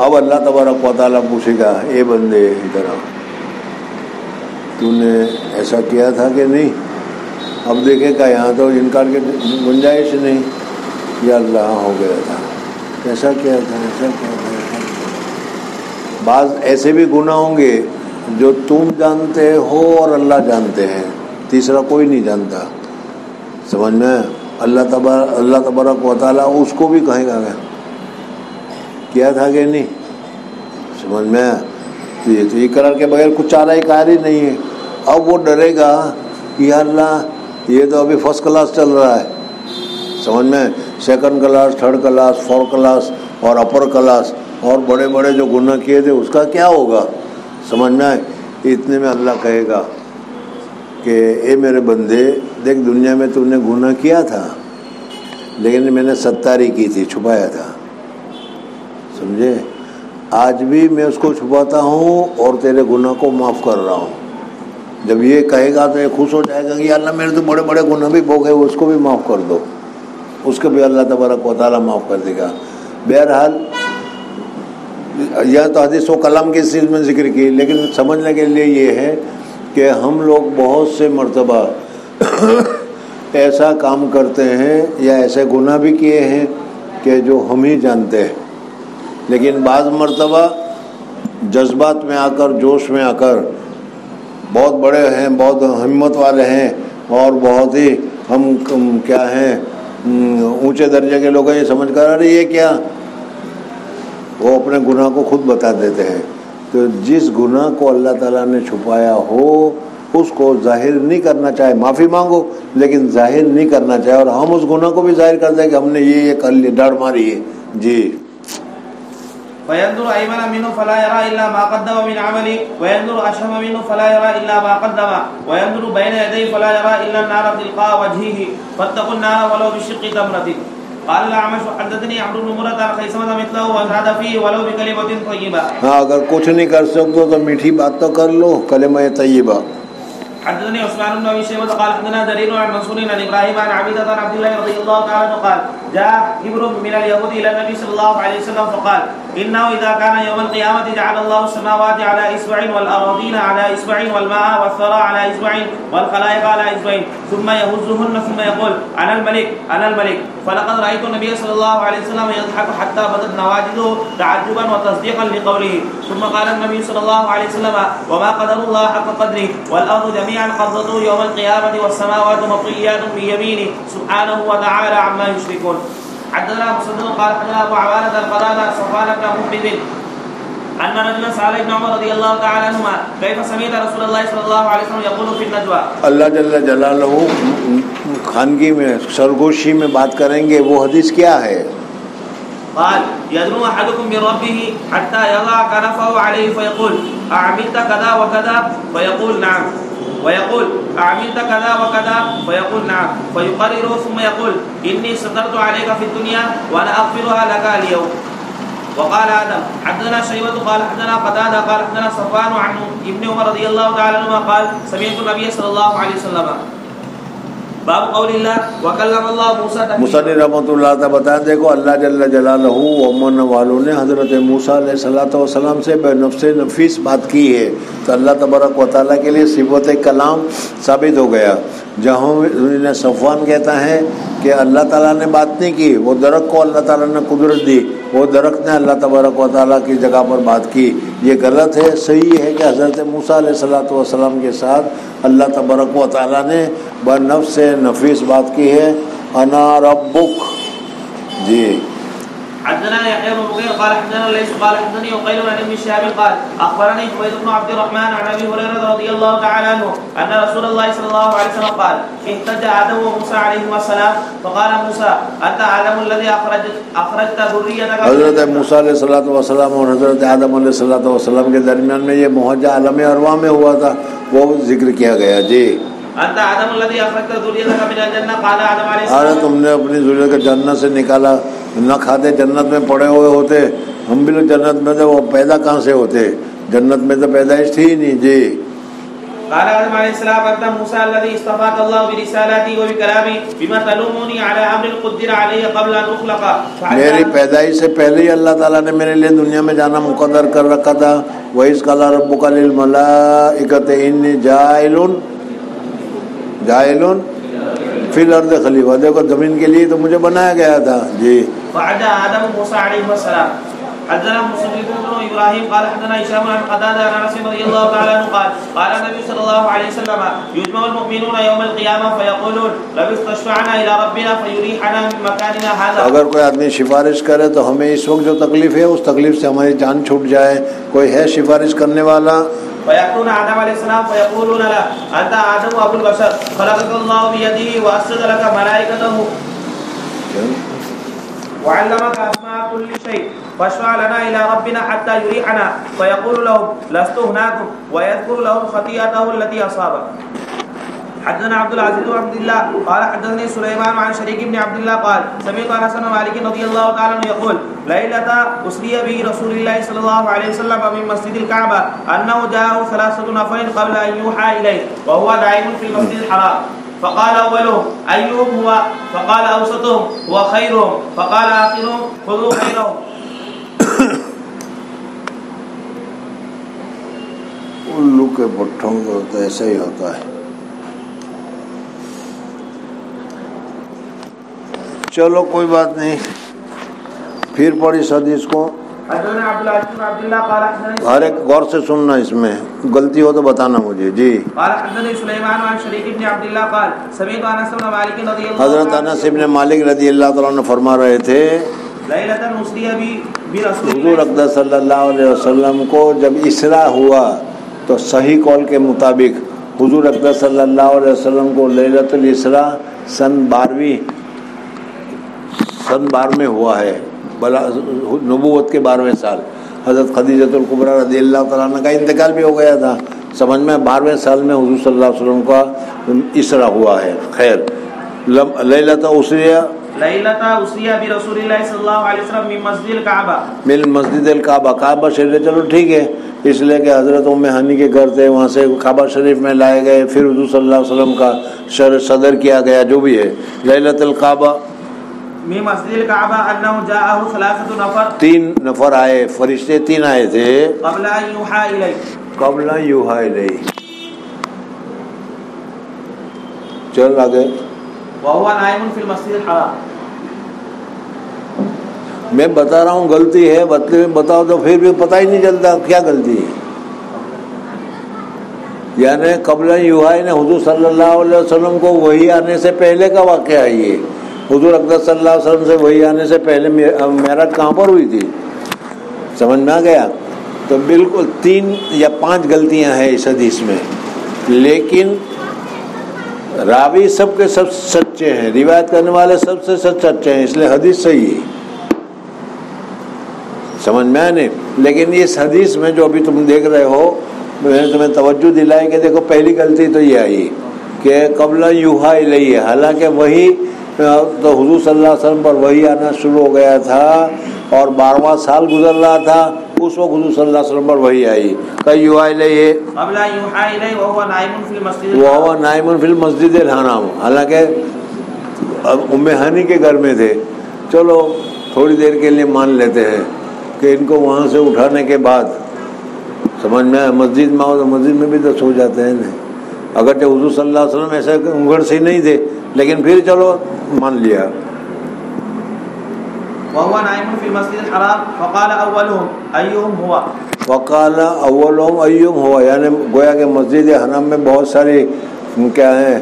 اب اللہ تبارک و تعالیٰ پوچھے گا اے بندے ادھر آ, تو نے ایسا کیا تھا کہ نہیں. اب دیکھے کہ یہاں تو انکار کی گنجائش نہیں. یا اللہ ہو گیا تھا, ایسا کیا تھا, ایسا کیا تھا. بعض ایسے بھی گناہ ہوں گے جو تم جانتے ہو اور اللہ جانتے ہیں, تیسرا کوئی نہیں جانتا. سمجھ میں اللہ تبارک و تعالیٰ اس کو بھی کہے گا کیا تھا کہ نہیں. سمجھ میں تو یہ قرار کے بغیر کچھ چارہ کار ہی نہیں ہے. اب وہ ڈرے گا کہ یا اللہ یہ تو ابھی فرسٹ کلاس چل رہا ہے, سمجھ میں, second class, third class, fourth class اور اپر کلاس اور بڑے بڑے جو گناہ کیے تھے اس کا کیا ہوگا. سمجھ میں اتنے میں اللہ کہے گا کہ اے میرے بندے دیکھ دنیا میں تو نے گناہ کیا تھا لیکن میں نے ستاری کی تھی، چھپایا تھا، سمجھے؟ آج بھی میں اس کو چھپاتا ہوں اور تیرے گناہ کو معاف کر رہا ہوں۔ جب یہ کہے گا تو یہ خوش ہو جائے گا کہ اللہ میرے تو بڑے بڑے گناہ بھی بھوگے، اس کو بھی معاف کر دو، اس کو بھی اللہ تبارک و تعالیٰ معاف کر دے گا۔ بہرحال یہ تو حدیث و کلام کی چیز میں ذکر کی، لیکن سمجھنے کے لیے یہ ہے کہ ہم لوگ بہت سے مرتبہ ایسا کام کرتے ہیں یا ایسے گناہ بھی کیے ہیں کہ جو ہم ہی جانتے ہیں، لیکن بعض مرتبہ جذبات میں آ کر، جوش میں آ کر، بہت بڑے ہیں، بہت ہمت والے ہیں اور بہت ہی ہم کیا ہیں اونچے درجے کے لوگ ہیں، یہ سمجھ کر ارے یہ کیا، وہ اپنے گناہ کو خود بتا دیتے ہیں۔ تو جس گناہ کو اللہ تعالیٰ نے چھپایا ہو اس کو ظاہر نہیں کرنا چاہے، معافی مانگو لیکن ظاہر نہیں کرنا چاہے، اور ہم اس گناہ کو بھی ظاہر کر دیں کہ ہم نے یہ کر لی، ڈر ماری ہے جی۔ وينظر أيمن منه فلا يرى إلا ما قدم من عمله وينظر أشهم منه فلا يرى إلا ما قدم وينظر بين يديه فلا يرى إلا النار تلقاء وجهه فاتقوا النار ولو بشق تمرة۔ قال الأعمش حدثني عمرو بن مرة عن خيثمة مثله وزاد فيه ولو بكلمة طيبة۔ ہاں اگر کچھ نہیں کر سکتے تو میٹھی بات تو کر لو، کلمہ طیبہ۔ حدثني عثمان بن ابي شيبه قال حدثنا جرير عن منصور عن ابراهيم عن عبيده عن عبد الله رضي الله تعالى عنه قال جاء حبر من اليهود الى النبي صلى الله عليه وسلم فقال انه اذا كان يوم القيامه جعل الله السماوات على اصبع والارضين على اصبع والماء والثرى على اصبع والخلائق على اصبع ثم يهزهن ثم يقول انا الملك انا الملك فلقد رايت النبي صلى الله عليه وسلم يضحك حتى بدت نواجذه تعجبا وتصديقا لقوله ثم قال النبي صلى الله عليه وسلم وما قدر الله حق قدره والارض جميعا قبضته يوم القيامه والسماوات مطويات بيمينه سبحانه وتعالى عما يشركون۔ حدثنا مسدد قال حدثنا ابو عوانة القتادة صفوان بن محمد ان رجلا سأل ابن عمر رضي الله تعالى عنهما كيف سمعت رسول الله صلى الله عليه وسلم يقول في النجوى۔ اللہ جل جلالہ خانگی میں سرگوشی میں بات کریں گے، وہ حدیث کیا ہے؟ قال يدنو احدكم بربه حتى يضع كنفه عليه فيقول اعملت كذا وكذا فيقول نعم ويقول اعملت كذا وكذا فيقول نعم فيقرر ثم يقول اني سترت عليك في الدنيا وانا اغفرها لك اليوم۔ وقال آدم حدثنا شيبة قال حدثنا قتادة قال حدثنا صفوان عن ابن عمر رضي الله تعالى عنهما قال سمعت النبي صلى الله عليه وسلم باب قول اللہ وکلم اللہ موسیٰ مصنف رحمۃ اللہ تعالیٰ بتائیں، دیکھو اللہ جل جلالہ و امن والوں نے حضرت موسیٰ علیہ الصلوۃ والسلام سے بے نفس نفیس بات کی ہے، تو اللہ تبارک و تعالیٰ کے لیے صفت کلام ثابت ہو گیا۔ جہاں صفوان کہتا ہے کہ اللہ تعالیٰ نے بات نہیں کی، وہ درخت کو اللہ تعالیٰ نے قدرت دی، وہ درخت نے اللہ تبارک و تعالیٰ کی جگہ پر بات کی، یہ غلط ہے۔ صحیح ہے کہ حضرت موسیٰ علیہ الصلوۃ والسلام کے ساتھ اللہ تبارک و تعالیٰ نے بنفس نفیس بات کی ہے، انا ربک جی۔ حدثنا يحيى بن بكير قال حدثنا ليس قال حدثني وقيل عن ابن شهاب قال اخبرني حميد بن عبد الرحمن عن ابي هريره رضي الله تعالى عنه ان رسول الله صلى الله عليه وسلم قال احتج آدم وموسى عليهما السلام فقال موسى انت آدم الذي اخرجت ذريتك۔ حضرت موسیٰ علیہ الصلوۃ والسلام اور حضرت آدم علیہ الصلوۃ والسلام کے درمیان میں یہ معاہدہ عالم ارواح میں ہوا تھا، وہ ذکر کیا گیا جی۔ انت آدم الذي اخرجت ذريتك من الجنه قال آدم عليه السلام تم نے اپنی ذریت کو جنت سے نکالا، نہ کھاتے جنت میں پڑے ہوئے ہوتے، ہم بھی لوگ جنت میں تھے، وہ پیدا کہاں سے ہوتے؟ جنت میں تو پیدائش تھی ہی نہیں جی۔ قال آدم عليه السلام انت موسى الذي اصطفاك الله برسالتي وبكلامي بما تلومني على امر قدر علي قبل ان اخلق۔ میری پیدائش سے پہلے ہی اللہ تعالیٰ نے میرے لیے دنیا میں جانا مقدر کر رکھا تھا۔ وَإِذْ قَالَ رَبُّكَ لِلْمَلَائِكَةِ إِنِّي جاعل فی الارض خلیفہ، دیکھو زمین کے لیے تو مجھے بنایا گیا تھا جی۔ فعدا آدم موسیٰ علیہ السلام۔ حدثنا مسلم بن ابراہیم قال حدثنا هشام عن قتادة عن انس رضی اللہ تعالی عنہ قال قال النبي صلی اللہ علیہ وسلم يجمع المؤمنون يوم القيامة فيقولون لو استشفعنا الى ربنا فيريحنا من مكاننا هذا۔ اگر کوئی آدمی سفارش کرے تو ہمیں اس وقت جو تکلیف ہے اس تکلیف سے ہماری جان چھوٹ جائے، کوئی ہے سفارش کرنے والا؟ فيأتون آدم عليه السلام فيقولون له أنت آدم أبو البشر خلقك الله بيده وأسجد لك ملائكته وعلمك أسماء كل شيء فاشفع لنا إلى ربنا حتى يريحنا فيقول لهم لست هناكم ويذكر لهم خطيئته التي أصابت. حدثنا عبد العزيز بن عبد الله قال حدثني سليمان عن شريك بن عبد الله قال سمعت انس بن مالك رضي الله تعالى عنه يقول ليلة أسري به رسول الله صلى الله عليه وسلم من مسجد الكعبة أنه جاءه 3 نفر قبل أن يوحى إليه وهو نائم في المسجد الحرام فقال أولهم أيهم هو فقال أوسطهم هو خيرهم فقال آخرهم خذوا خيرهم. الو کے پٹھوں کا تو ایسا ہی ہوتا ہے. چلو کوئی بات نہیں, پھر پڑھی اس حدیث کو. ہر ایک غور سے سننا, اس میں غلطی ہو تو بتانا مجھے. جی حضرت انس بن مالک رضی اللہ تعالیٰ عنہ فرما رہے تھے حضور اقدس صلی اللہ علیہ وسلم کو جب اسراء ہوا تو صحیح قول کے مطابق حضور اقدس صلی اللہ علیہ وسلم کو لیلۃ الاسراء سن 12 میں ہوا ہے, نبوت کے 12ویں سال. حضرت خدیجۃ الکبریٰ رضی اللہ تعالیٰ عنہ کا انتقال بھی ہو گیا تھا. سمجھ میں 12ویں سال میں حضور صلی اللہ علیہ وسلم کا اسراء ہوا ہے. خیر, لیلۃ اسریہ برسول اللہ صلی اللہ علیہ وسلم من مسجد الکعبہ, کعبہ شریف. چلو ٹھیک ہے, اس لیے کہ حضرت ام ہانی کے گھر تھے, وہاں سے کعبہ شریف میں لائے گئے, پھر حضور صلی اللہ علیہ وسلم کا صدر کیا گیا, جو بھی ہے. لیلۃ الکعبہ من مسجد الکعبہ انہ جاءہ 3 نفر, 3 نفر آئے, فرشتے 3 آئے تھے قبل ان یوحى الیہ, قبل ان یوحى الیہ. چل آگے. وهو نائم فی المسجد الحرام. میں بتا رہا ہوں غلطی ہے, بتاؤ تو پھر بھی پتہ ہی نہیں چلتا کیا غلطی ہے. یعنی قبل یوحى نے حضور صلی اللہ علیہ وسلم کو وحی آنے سے پہلے کا واقعہ ہے یہ. حضور اقدس صلی اللہ علیہ وسلم سے وحی آنے سے پہلے معراج کہاں پر ہوئی تھی, سمجھ میں آ گیا. تو بالکل 3 یا 5 غلطیاں ہیں اس حدیث میں, لیکن راوی سب کے سب سچے ہیں, روایت کرنے والے سب سے سچے ہیں, اس لیے حدیث صحیح ہے. سمجھ میں آنے. لیکن اس حدیث میں جو ابھی تم دیکھ رہے ہو, میں نے تمہیں توجہ دلائی کہ دیکھو پہلی غلطی تو یہ آئی کہ قبل یوحى الیہ, حالانکہ وہی تو حضور صلی اللہ علیہ وسلم پر وحی آنا شروع ہو گیا تھا اور 12واں سال گزر رہا تھا, اس وقت حضور صلی اللہ علیہ وسلم پر وحی آئی. کہ یوحى الیہ قبل یوحى الیہ وهو نائم فی المسجد, وهو نائم فی المسجد الحرام, حالانکہ ام ہانی کے گھر میں تھے. چلو تھوڑی دیر کے لیے مان لیتے ہیں کہ ان کو وہاں سے اٹھانے کے بعد سمجھ میں مسجد میں آؤ تو مسجد میں بھی تو سو جاتے ہیں نا, اگرچہ حضور صلی اللہ علیہ وسلم ایسے انگڑ سے نہیں تھے, لیکن پھر چلو مان لیا. وهو نائم فی المسجد الحرام فقال اولهم ایہم ہوا, وقال اولهم ایہم ہوا, یعنی گویا کہ مسجد حرام میں بہت ساری کیا ہیں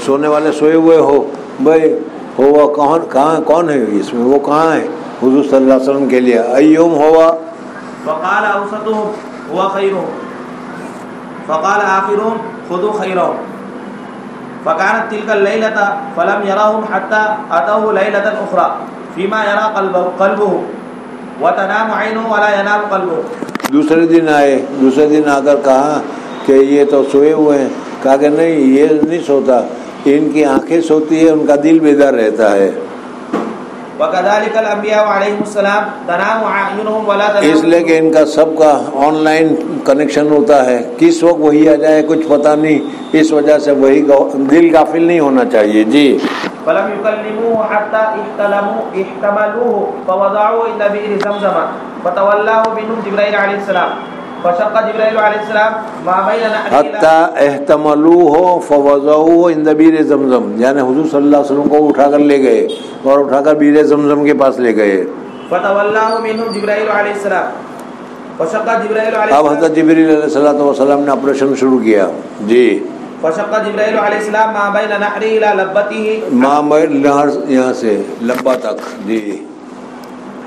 سونے والے سوئے ہوئے ہو. بھائی ہوا کون ہے اس میں, وہ کہاں ہے حضور صلی اللہ علیہ وسلم کے لیے. ایہم ہوا فقال اوسطهم هو خیرهم فقال آخرهم خذوا خیرهم. فكانت تلك الليلة فلم يراهم حتى أتوه ليلة أخرى فيما يرى قلبه وتنام عينه ولا ينام قلبه. دوسرے دن آئے, دوسرے دن آ کر کہا کہ یہ تو سوئے ہوئے ہیں. کہا کہ نہیں, یہ نہیں سوتا, ان کی آنکھیں سوتی ہے, ان کا دل بیدار رہتا ہے. وَكَذَلِكَ الْأَنْبِيَاءُ عَلَيْهِمُ السَّلَامُ تَنَامُ أَعْيُنُهُمْ وَلَا تَنَامُ, اس لیے کہ ان کا سب کا آن لائن کنیکشن ہوتا ہے, کس وقت وہی آ جائے کچھ پتہ نہیں, اس وجہ سے وہی دل غافل نہیں ہونا چاہیے. جی. فَلَمْ يُكَلِّمُوهُ حَتَّى احْتَمَلُوهُ فَوَضَعُوهُ عِنْدَ بِئْرِ زَمْزَمَ فَتَوَلَّاهُ بِنُّهُ جِبْرَائِيلُ عَلَيْهِ السَّلَامُ فشق جبرائیل علیہ السلام ما بین حتی احتملوه فوضعوه عند بئر زمزم, یعنی حضور صلی اللہ علیہ وسلم کو اٹھا کر لے گئے اور اٹھا کر بئر زمزم کے پاس لے گئے. فتولاه منهم جبرائیل علیہ السلام فشق جبرائیل علیہ السلام, اب حضرت جبرائیل علیہ السلام نے آپریشن شروع کیا. جی. فشق جبرائیل علیہ السلام ما بین نحری الى لبته, ما بین نہر یہاں سے لبہ تک. جی.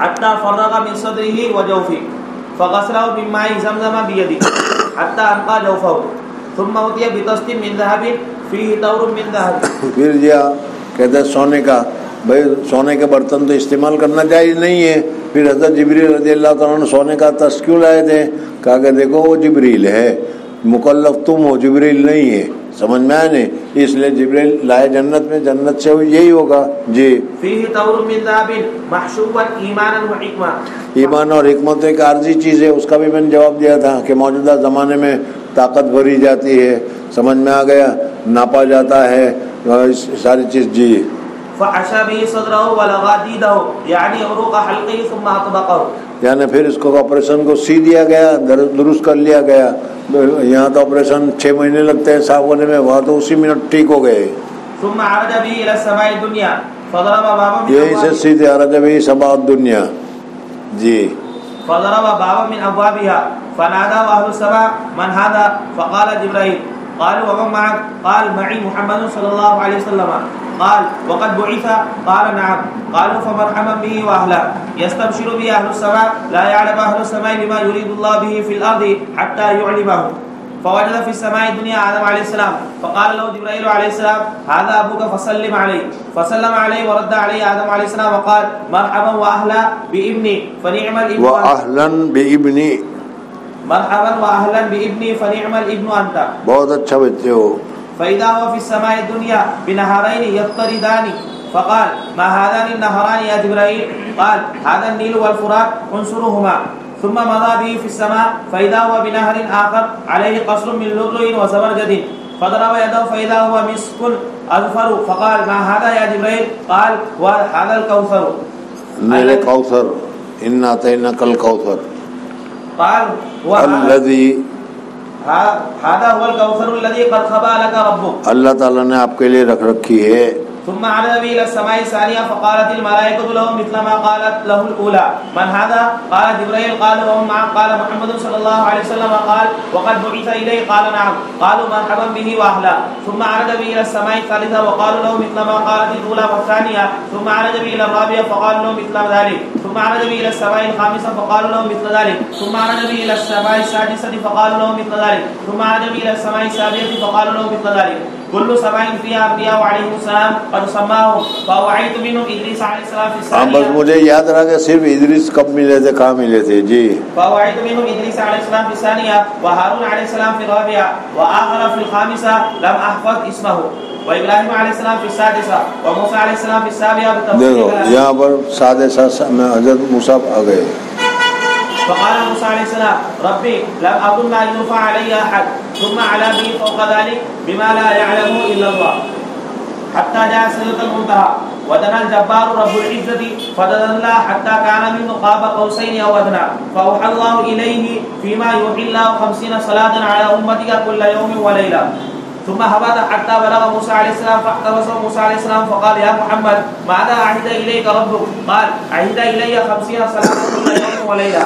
حتی فرغ من صدره وجوفه فغسله بماء زمزم بيده حتى انقى جوفه ثم اتي بطست من ذهب فيه تور من ذهب. پھر جا کہتے ہیں سونے کا بھائی سونے کے برتن تو استعمال کرنا جائز نہیں ہے. پھر حضرت جبریل رضی اللہ تعالیٰ عنہ سونے کا ترس کیوں لائے تھے؟ کہا کہ دیکھو وہ جبریل ہے، مکلف تم ہو، جبریل نہیں ہے. سمجھ میں آئے نہیں؟ اس لیے جبریل لائے جنت میں، جنت سے یہی ہوگا. جی فيه تور من ذهب محشوبا ایمانا وحکمہ. ایمان اور حکمت ایک عارضی چیز ہے، اس کا بھی میں نے جواب دیا تھا کہ موجودہ زمانے میں طاقت بھری جاتی ہے، سمجھ میں آ گیا، ناپا جاتا ہے ساری چیز. جی فحشى به صدره ولغى ديده يعني عروق حلقه ثم اطبقه. یعنی پھر اس کو آپریشن کو سی دیا گیا، درست کر لیا گیا. یہاں تو آپریشن 6 مہینے لگتے ہیں صاف ہونے میں، وہاں تو اسی منٹ ٹھیک ہو گئے. ثم عرج به الى السماء الدنيا فضرب بابا من یہی سے سیدھے عرج به سماء الدنیا. جی فضرب بابا من ابوابها فنادى اهل السماء من هذا؟ فقال جبرائيل. قالوا ومن معك؟ قال معي محمد صلى الله عليه وسلم. قال وقد بعث؟ قال نعم. قالوا فمرحبا به واهلا. يستبشر به اهل السماء لا يعلم اهل السماء بما يريد الله به في الارض حتى يعلمه. فوجد في السماء الدنيا آدم عليه السلام فقال له جبرائيل عليه السلام هذا أبوك فسلم عليه. فسلم عليه ورد عليه آدم عليه السلام وقال مرحبا وأهلا بابني فنعم الابن وأهلا بابني. مرحبا وأهلا بابني فنعم الابن أنت. بہت اچھا بچے ہو. فإذا هو في السماء الدنيا بنهرين يضطردان فقال ما هذان النهران يا جبرائيل؟ قال هذا النيل والفرات انصرهما. ثم مضى به في السماء فإذا هو بنهر آخر عليه قصر من لؤلؤ وزبرجد فضرب يده فإذا هو مسك أظفر فقال ما هذا يا جبريل؟ قال هذا الكوثر. نیل کوثر إنا أعطيناك الكوثر. قال الذي هذا هو الكوثر الذي قد خبأ لك ربك. اللہ تعالیٰ نے آپ کے لیے رکھ رکھی ہے. ثم عرج به الى السماء الثانيه فقالت الملائكه له مثل ما قالت له الاولى. من هذا؟ قال جبريل. قال وهم معه. قال محمد صلى الله عليه وسلم. قال وقد بعث اليه. قال نعم. قالوا مرحبا به واهلا. ثم عرج به الى السماء الثالثه وقالوا له مثل ما قالت الاولى والثانيه. ثم عرج به الى الرابعه فقالوا له مثل ذلك. ثم عرج به الى السماء الخامسه فقالوا له مثل ذلك. ثم عرج به الى السماء السادسه فقالوا له مثل ذلك. ثم عرج به الى السماء السابعه فقالوا له مثل ذلك. كل سماء فيها انبياء عليهم السلام قد سماهم فوعيت منهم ادریس علیہ السلام في الثانيه. بس مجھے یاد رہا کہ صرف ادریس کب ملے تھے، کہاں ملے تھے. جی فوعيت منهم ادریس علیہ السلام في الثانيه وهارون علیہ السلام في الرابعه واخر في الخامسه لم احفظ اسمه وابراہیم علیہ السلام في السادسه وموسى علیہ السلام في السابعه. دیکھو یہاں پر سادسہ میں حضرت موسیٰ آ گئے. فقال موسى عليه السلام ربي لم أظن أن يرفع علي أحد. ثم علا به فوق ذلك بما لا يعلمه إلا الله حتى جاء سدرة المنتهى ودنا الجبار رب العزة فدنا حتى كان منه قاب قوسين أو أدنى فأوحى الله إليه فيما يوحي الله 50 صلاة على أمتك كل يوم وليلة. ثم هبط حتى بلغ موسى عليه السلام فاحتبسه موسى عليه السلام فقال يا محمد ماذا عهد إليك ربك؟ قال عهد إلي 50 صلاة كل يوم وليلة.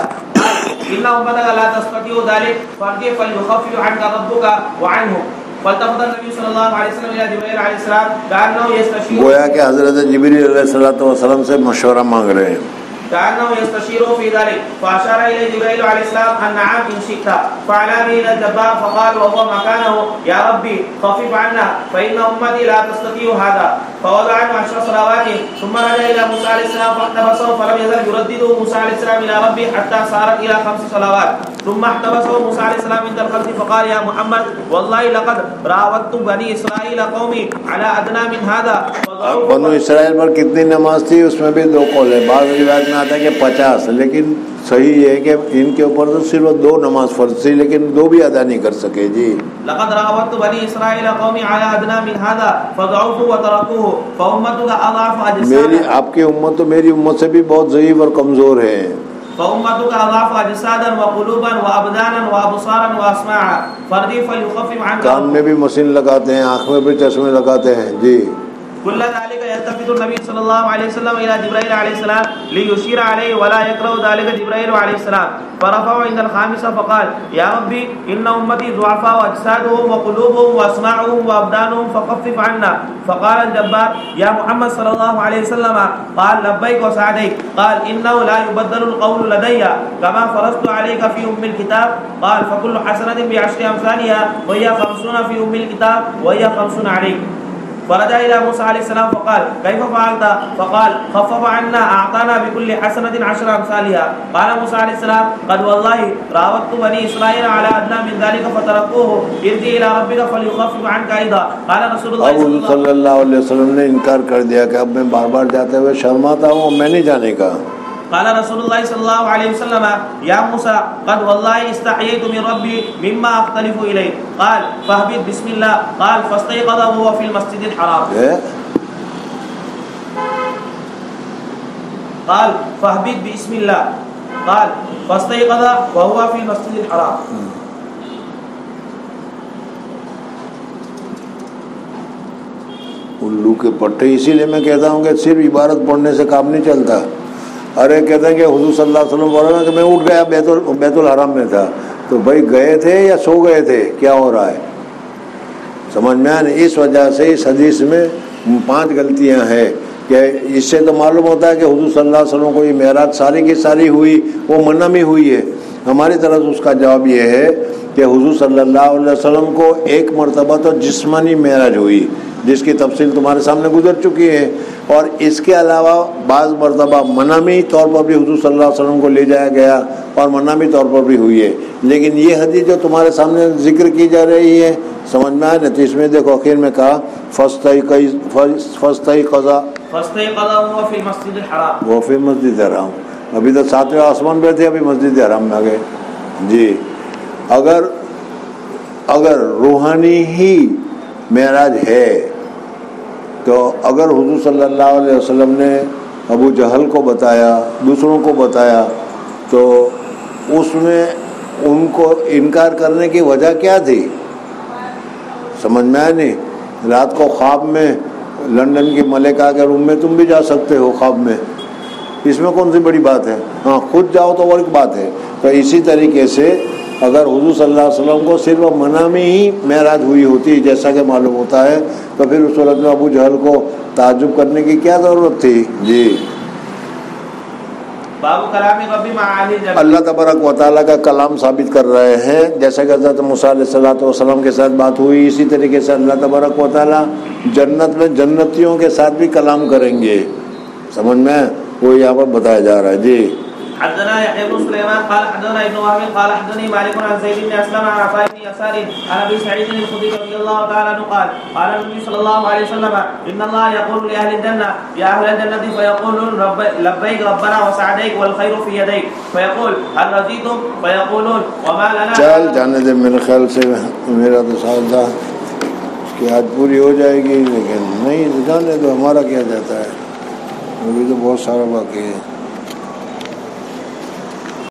إن أمتك لا تستطيع ذلك فارجع فليخفف عنك ربك وعنه. فالتفت النبي صلى الله عليه وسلم إلى جبريل عليه السلام كأنه يستشير. گویا کہ حضرت جبریل علیہ الصلوۃ والسلام سے مشورہ مانگ رہے ہیں. كأنه يستشيره في ذلك فأشار إليه جبريل عليه السلام أن نعم إن شئت. فعلى به إلى الجبار فقال وهو مكانه يا ربي خفف عنا فإن أمتي لا تستطيع هذا. فوضع عنه 10 صلوات ثم رجع إلى موسى عليه السلام فاحتبسه فلم يزل يردده موسى عليه السلام إلى ربه حتى صارت إلى 5 صلوات. ثم احتبسه موسى عليه السلام عند الخلق فقال يا محمد والله لقد راودت بني إسرائيل قومي على أدنى من هذا. بنو اسرائیل پر کتنی نماز تھی اس میں بھی 2 قول ہے. بعض روایت میں آتا ہے کہ 50، لیکن صحیح ہے کہ ان کے اوپر تو صرف 2 نماز فرض تھی لیکن 2 بھی ادا نہیں کر سکے. جی لقد راودت بني اسرائيل قومي على ادنى من هذا فضعفوا وتركوه فامتك اضعف اجسادا. آپ کی امت تو میری امت سے بھی بہت ضعیف اور کمزور ہے. فامتك اضعف اجسادا وقلوبا وابدانا وابصارا واسماعا فردي فليخفف عنك. کان میں بھی مشین لگاتے ہیں، آنکھ میں بھی چشمے لگاتے ہیں. جی كل ذلك يلتفت النبي صلى الله عليه وسلم إلى جبريل عليه السلام ليشير عليه ولا يكره ذلك جبريل عليه السلام. فرفعوا عند الخامسة فقال يا ربي إن أمتي ضعفاء أجسادهم وقلوبهم وأسماعهم وأبدانهم فخفف عنا. فقال الجبار يا محمد صلى الله عليه وسلم. قال لبيك وسعديك. قال إنه لا يبدل القول لدي كما فرضت عليك في الكتاب. قال فكل حسنة ب10 أمثالها وهي 50 في الكتاب وهي 50 عليك. فرجع الى موسى عليه السلام فقال كيف فعلت؟ فقال خفف عنا اعطانا بكل حسنه 10 امثالها. قال موسى عليه السلام قد والله راودت بني اسرائيل على ادنى من ذلك فتركوه ارجع الى ربك فليخفف عنك ايضا. قال رسول الله صلی اللہ علیہ وسلم نے انکار کر دیا کہ اب میں بار بار جاتے ہوئے شرماتا ہوں، میں نہیں جانے کا. قال رسول الله صلى الله عليه وسلم يا موسى قد والله استحييت من ربي مما اختلف اليه. قال فاهبط بسم الله. قال فاستيقظ وهو في المسجد الحرام. قال فاهبط بسم الله. قال فاستيقظ وهو في المسجد الحرام. الو کے پٹھے. اسی لیے میں کہتا ہوں کہ صرف عبارت پڑھنے سے کام نہیں چلتا. ارے کہتے ہیں کہ حضور صلی اللہ علیہ وسلم بول رہے ہیں کہ میں اٹھ گیا بیت الحرام میں تھا. تو بھائی گئے تھے یا سو گئے تھے؟ کیا ہو رہا ہے؟ سمجھ میں آئے. اس وجہ سے اس حدیث میں 5 غلطیاں ہیں کہ اس سے تو معلوم ہوتا ہے کہ حضور صلی اللہ علیہ وسلم کو یہ معراج ساری کی ساری ہوئی، وہ منع میں ہوئی ہے. ہماری طرف اس کا جواب یہ ہے کہ حضور صلی اللہ علیہ وسلم کو ایک مرتبہ تو جسمانی معراج ہوئی جس کی تفصیل تمہارے سامنے گزر چکی ہے، اور اس کے علاوہ بعض مرتبہ منامی طور پر بھی حضور صلی اللہ علیہ وسلم کو لے جایا گیا اور منامی طور پر بھی ہوئی ہے. لیکن یہ حدیث جو تمہارے سامنے ذکر کی جا رہی ہے، سمجھ میں آئے نا؟ تو اس میں دیکھو آخر میں کہا فاستيقظ وهو في المسجد الحرام. وہ پھر مسجد حرام. ابھی تو 7ویں آسمان پہ تھے، ابھی مسجد حرام میں آ گئے. جی اگر روحانی ہی معراج ہے تو اگر حضور صلی اللہ علیہ وسلم نے ابو جہل کو بتایا، دوسروں کو بتایا، تو اس میں ان کو انکار کرنے کی وجہ کیا تھی؟ سمجھ میں آئے نہیں؟ رات کو خواب میں لندن کی ملکہ کے روم میں تم بھی جا سکتے ہو خواب میں، اس میں کون سی بڑی بات ہے؟ ہاں خود جاؤ تو وہ ایک بات ہے. تو اسی طریقے سے اگر حضور صلی اللہ علیہ وسلم کو صرف منع میں ہی معراج ہوئی ہوتی جیسا کہ معلوم ہوتا ہے، تو پھر اس صورت میں ابو جہل کو تعجب کرنے کی کیا ضرورت تھی؟ جی اللہ تبارک و تعالیٰ کا کلام ثابت کر رہے ہیں، جیسا کہ حضرت موسیٰ علیہ السلام کے ساتھ بات ہوئی، اسی طریقے سے اللہ تبارک و تعالیٰ جنت میں جنتیوں کے ساتھ بھی کلام کریں گے. سمجھ میں وہ یہاں پر بتایا جا رہا ہے. جی حدثنا يحيى بن سليمان قال حدثنا ابن وهب قال حدثني مالك عن زيد بن اسلم عن عطاء بن يسار عن ابي سعيد الخدري رضي الله تعالى عنه قال قال النبي صلى الله عليه وسلم ان الله يقول لاهل الجنه يا اهل الجنه فيقولون لبيك ربنا وسعديك والخير في يديك فيقول هل رضيتم فيقولون وما لنا. چل جانے دے، میرے خیال سے میرا تو سال تھا اس کی آج پوری ہو جائے گی، لیکن نہیں جانے دو، ہمارا کیا جاتا ہے، ابھی تو بہت سارا باقی ہے.